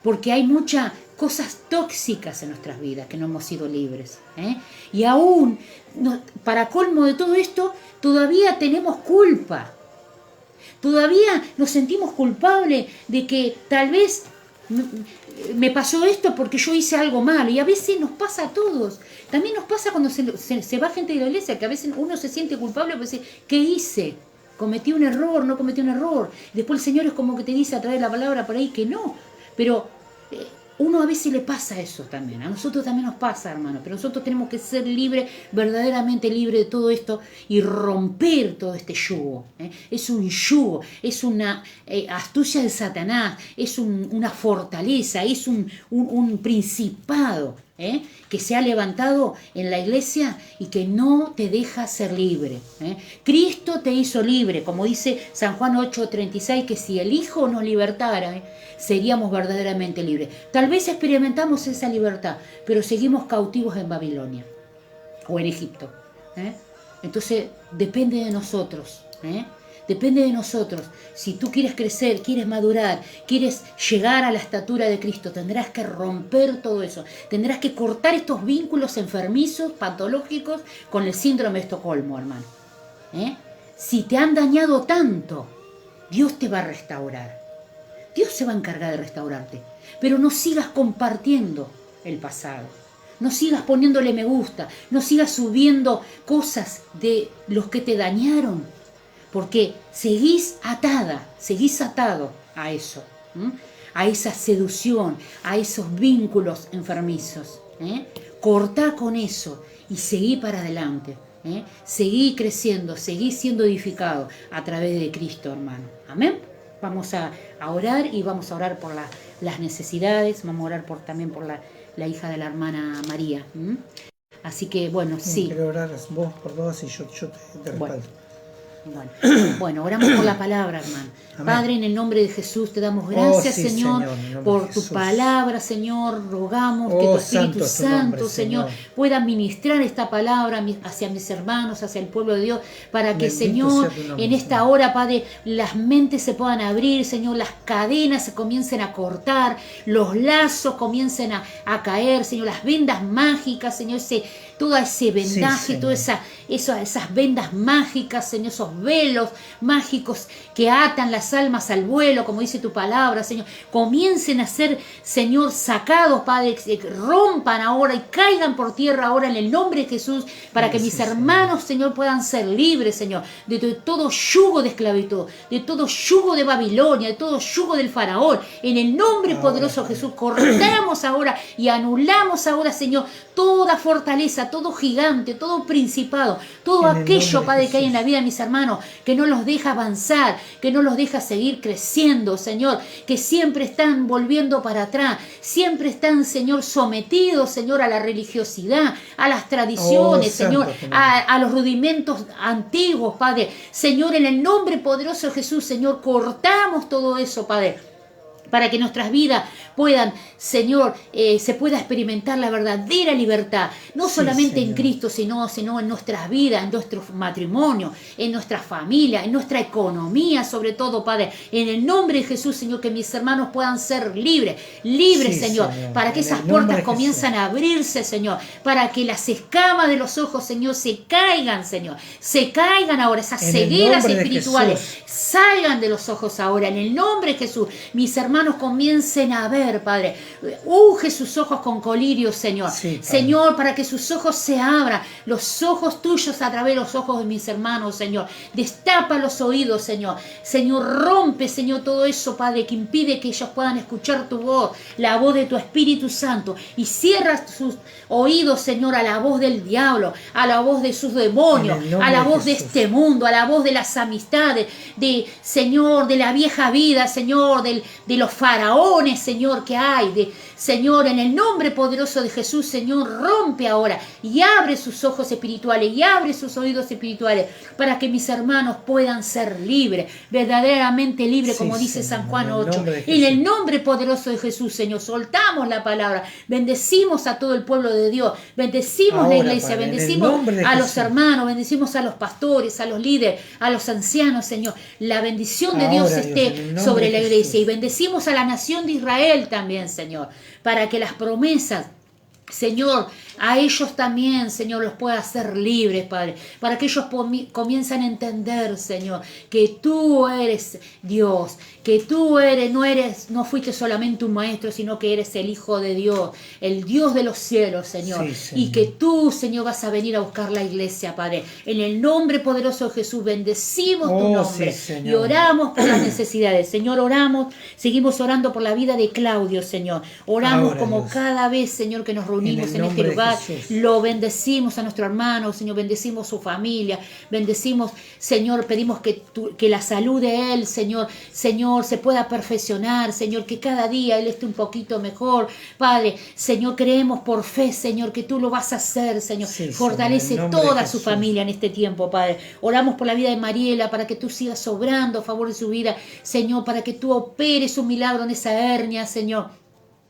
Porque hay muchas cosas tóxicas en nuestras vidas que no hemos sido libres. Y aún, para colmo de todo esto, todavía tenemos culpa. Todavía nos sentimos culpables de que tal vez me pasó esto porque yo hice algo malo. Y a veces nos pasa a todos. También nos pasa cuando se va gente de la iglesia, que a veces uno se siente culpable por decir, ¿qué hice? ¿Cometí un error? ¿No cometí un error? Después el Señor es como que te dice a través de la palabra por ahí que no. Pero uno a veces le pasa eso también. A nosotros también nos pasa, hermano. Pero nosotros tenemos que ser libres, verdaderamente libres de todo esto y romper todo este yugo. Es un yugo, es una astucia de Satanás, es una fortaleza, es un principado que se ha levantado en la iglesia y que no te deja ser libre. Cristo te hizo libre, como dice San Juan 8:36, que si el Hijo nos libertara, seríamos verdaderamente libres. Tal vez experimentamos esa libertad, pero seguimos cautivos en Babilonia o en Egipto. Entonces depende de nosotros. Depende de nosotros. Si tú quieres crecer, quieres madurar, quieres llegar a la estatura de Cristo, tendrás que romper todo eso. Tendrás que cortar estos vínculos enfermizos, patológicos, con el síndrome de Estocolmo, hermano. Si te han dañado tanto, Dios te va a restaurar. Dios se va a encargar de restaurarte. Pero no sigas compartiendo el pasado. No sigas poniéndole me gusta. No sigas subiendo cosas de los que te dañaron. Porque seguís atado a eso, a esa seducción, a esos vínculos enfermizos. Cortá con eso y seguí para adelante. Seguí creciendo, seguí siendo edificado a través de Cristo, hermano. Amén. Vamos a orar y vamos a orar por las necesidades, vamos a orar también por la hija de la hermana María. Así que, bueno, sí.
Quiero orar vos por todas y yo te respaldo.
Bueno, oramos por la palabra, hermano. Amén. Padre, en el nombre de Jesús te damos gracias, Señor, por tu palabra, Señor. Rogamos que tu Espíritu Santo, Señor, pueda ministrar esta palabra hacia mis hermanos, hacia el pueblo de Dios, para que, Señor, en esta hora, Padre, las mentes se puedan abrir, Señor, las cadenas se comiencen a cortar, los lazos comiencen a caer, Señor, las vendas mágicas, Señor, todo ese vendaje, todas esas vendas mágicas, Señor, esos velos mágicos que atan las almas al vuelo, como dice tu palabra, Señor, comiencen a ser, Señor, sacados, Padre, que rompan ahora y caigan por tierra ahora en el nombre de Jesús, para que mis hermanos, Señor, puedan ser libres, Señor, de todo yugo de esclavitud, de todo yugo de Babilonia, de todo yugo del faraón. En el nombre poderoso de Jesús, cortamos ahora y anulamos ahora, Señor, toda fortaleza, todo gigante, todo principado, todo aquello, Padre, que hay en la vida de mis hermanos, que no los deja avanzar, que no los deja seguir creciendo, Señor, que siempre están volviendo para atrás, siempre están, Señor, sometidos, Señor, a la religiosidad, a las tradiciones, Señor, a los rudimentos antiguos, Padre. Señor, en el nombre poderoso de Jesús, Señor, cortamos todo eso, Padre, para que nuestras vidas puedan, Señor, se pueda experimentar la verdadera libertad, no solamente en Cristo, sino en nuestras vidas, en nuestro matrimonio, en nuestra familia, en nuestra economía, sobre todo, Padre, en el nombre de Jesús, Señor, que mis hermanos puedan ser libres, Señor, para que esas puertas comiencen a abrirse, Señor, para que las escamas de los ojos, Señor, se caigan, Señor, se caigan ahora, esas cegueras espirituales, salgan de los ojos ahora, en el nombre de Jesús, mis hermanos comiencen a ver, Padre. Unge sus ojos con colirio, Señor. Señor, para que sus ojos se abran, los ojos tuyos a través de los ojos de mis hermanos, Señor. Destapa los oídos, Señor. Señor, rompe, Señor, todo eso, Padre, que impide que ellos puedan escuchar tu voz, la voz de tu Espíritu Santo. Y cierra sus oídos, Señor, a la voz del diablo, a la voz de sus demonios, a la voz de este mundo, a la voz de las amistades, Señor, de la vieja vida, Señor, de los faraones, Señor, que hay, Señor, en el nombre poderoso de Jesús, Señor, rompe ahora y abre sus ojos espirituales y abre sus oídos espirituales para que mis hermanos puedan ser libres, verdaderamente libres, como dice San Juan 8. En el nombre poderoso de Jesús, Señor, soltamos la palabra, bendecimos a todo el pueblo de Dios, bendecimos ahora, la iglesia, Padre, bendecimos a los hermanos, bendecimos a los pastores, a los líderes, a los ancianos, Señor. La bendición de Dios esté sobre la iglesia y bendecimos a la nación de Israel también, Señor, para que las promesas Señor, a ellos también, Señor, los pueda hacer libres, Padre, para que ellos comiencen a entender, Señor, que tú eres Dios, que tú no fuiste solamente un maestro, sino que eres el Hijo de Dios, el Dios de los cielos, Señor,
Sí, Señor.
y que tú, Señor, vas a venir a buscar la iglesia, Padre. En el nombre poderoso de Jesús, bendecimos tu nombre
sí,
y oramos por las necesidades. Señor, seguimos orando por la vida de Claudio, Señor. Oramos
Ahora,
como
Dios,
cada vez, Señor, que nos reunimos
en el
en este
nombre de
lugar,
Jesús.
lo bendecimos a nuestro hermano, Señor, bendecimos su familia, bendecimos, Señor, pedimos que la salud de él, Señor, se pueda perfeccionar, Señor, que cada día él esté un poquito mejor, Padre, Señor, creemos por fe, Señor, que tú lo vas a hacer, Señor,
Sí,
fortalece
Señor, en el nombre
toda
de
su
Jesús.
familia en este tiempo, Padre, oramos por la vida de Mariela, para que tú sigas obrando a favor de su vida, Señor, para que tú operes un milagro en esa hernia, Señor.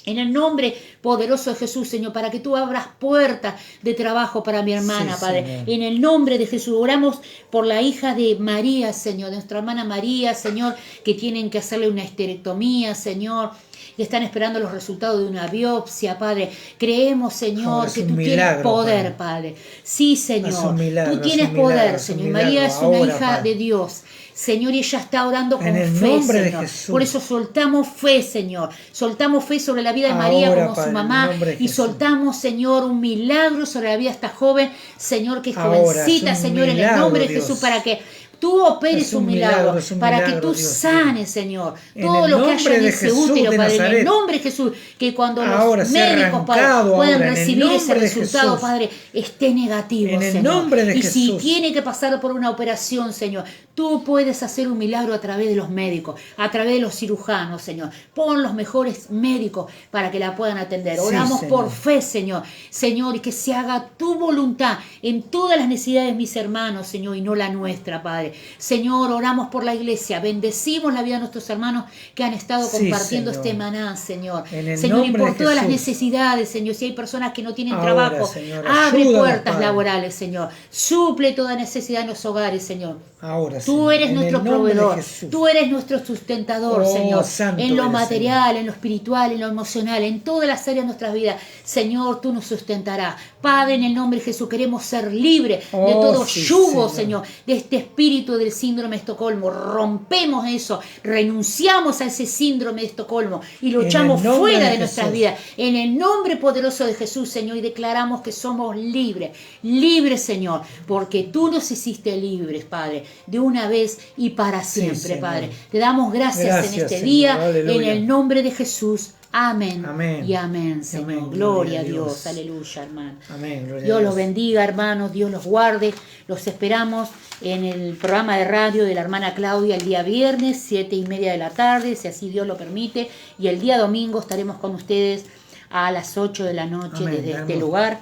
En el nombre poderoso de Jesús, Señor, para que tú abras puertas de trabajo para mi hermana,
Sí,
Padre.
Señor.
En el nombre de Jesús, oramos por la hija de María, Señor, de nuestra hermana María, Señor, que tienen que hacerle una esterectomía, Señor, y están esperando los resultados de una biopsia, Padre. Creemos, Señor,
Ahora
que
es
tú
un
tienes
milagro,
poder, Padre. Sí,
Haz
Señor,
un milagro,
tú
haz
tienes
un milagro,
poder,
haz un
Señor. María
milagro
es una
ahora,
hija
Padre.
de Dios. Señor, y ella está orando con
En el
fe,
nombre de
Señor.
Jesús.
Por eso soltamos fe, Señor. Soltamos fe sobre la vida de María
Ahora,
como
Padre,
su
en el
mamá.
nombre de
Y
Jesús.
soltamos, Señor, un milagro sobre la vida de esta joven. Señor, que es
Ahora,
jovencita,
es un
Señor, en el
milagro,
nombre de
Dios.
Jesús, para que tú operes
Es
un
un
milagro,
milagro, es un
para que
milagro,
tú
Dios.
sanes, Señor,
En
todo
el
lo que
nombre
haya en
de
ese
Jesús
útero,
de
Padre, en el
Nazaret.
nombre de Jesús, que cuando
Ahora
los
sea
médicos, Padre,
arrancado
puedan
ahora, en el
recibir ese
nombre de
resultado,
Jesús.
Padre, esté negativo,
En el
Señor.
nombre de
Y si
Jesús.
tiene que pasar por una operación, Señor, tú puedes hacer un milagro a través de los médicos, a través de los cirujanos, Señor. Pon los mejores médicos para que la puedan atender.
Sí,
Oramos
Señor.
por fe, Señor. Señor, y que se haga tu voluntad en todas las necesidades de mis hermanos, Señor, y no la nuestra, Padre. Señor, oramos por la iglesia. Bendecimos la vida de nuestros hermanos que han estado
Sí,
compartiendo
Señor.
este maná, Señor.
En el
Señor, y
nombre
por
de
todas las
Jesús.
necesidades, Señor. Si hay personas que no tienen
Ahora,
trabajo,
Señor,
abre
ayúdanos,
puertas
Padre.
laborales, Señor. Suple toda necesidad en los hogares, Señor.
Ahora,
Tú
Señor,
eres
en
nuestro
el nombre de
proveedor,
Jesús.
tú eres nuestro sustentador,
Oh,
Señor,
santo
en lo
eres,
material, en lo espiritual, en lo emocional, en todas las áreas de nuestras vidas. Señor, tú nos sustentarás. Padre, en el nombre de Jesús, queremos ser libres de
Oh,
todo
sí,
yugo,
Señor.
Señor, de este espíritu del síndrome de Estocolmo. Rompemos eso, renunciamos a ese síndrome de Estocolmo y lo
En
echamos
el nombre
fuera
de
de nuestras
Jesús.
vidas. En el nombre poderoso de Jesús, Señor, y declaramos que somos libres, libres, Señor, porque tú nos hiciste libres, Padre, de una vez y para siempre,
Señor.
Padre. Te damos gracias en
Gracias,
este
Señor.
día,
Aleluya.
en el nombre de Jesús. Amén.
Amén.
Y amén, Señor.
Amén.
Gloria a Dios. Aleluya, hermano.
Amén. Gloria a
Dios
Dios.
los bendiga, hermanos. Dios los guarde. Los esperamos en el programa de radio de la hermana Claudia el día viernes, 7:30 de la tarde, si así Dios lo permite. Y el día domingo estaremos con ustedes a las 8 de la noche
Amén.
desde este
Hermoso.
lugar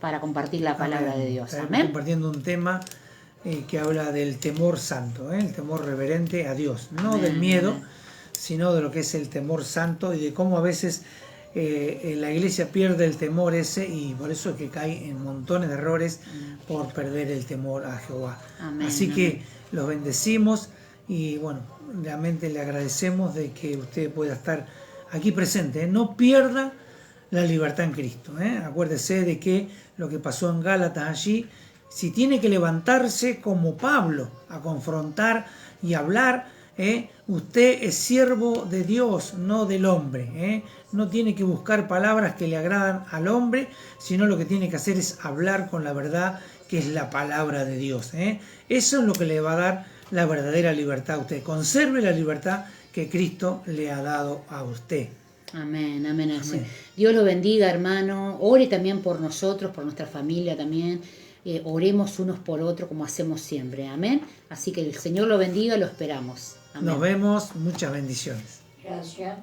para compartir la palabra
Amén.
de Dios.
Estaremos
Amén.
compartiendo un tema que habla del temor santo, el temor reverente a Dios, no
Amén,
del miedo,
amén.
sino de lo que es el temor santo y de cómo a veces la iglesia pierde el temor ese y por eso es que cae en montones de errores por perder el temor a Jehová.
Amén,
Así
amén.
que los bendecimos y bueno, realmente le agradecemos de que usted pueda estar aquí presente. No pierda la libertad en Cristo. Acuérdese de que lo que pasó en Gálatas allí, si tiene que levantarse como Pablo a confrontar y hablar, usted es siervo de Dios, no del hombre. No tiene que buscar palabras que le agradan al hombre, sino lo que tiene que hacer es hablar con la verdad, que es la palabra de Dios. Eso es lo que le va a dar la verdadera libertad a usted. Conserve la libertad que Cristo le ha dado a usted.
Amén, amén, amén.
Amén.
Dios lo bendiga, hermano. Ore también por nosotros, por nuestra familia también. Oremos unos por otros como hacemos siempre. Amén. Así que el Señor lo bendiga, lo esperamos. Amén.
Nos vemos, muchas bendiciones.
Gracias.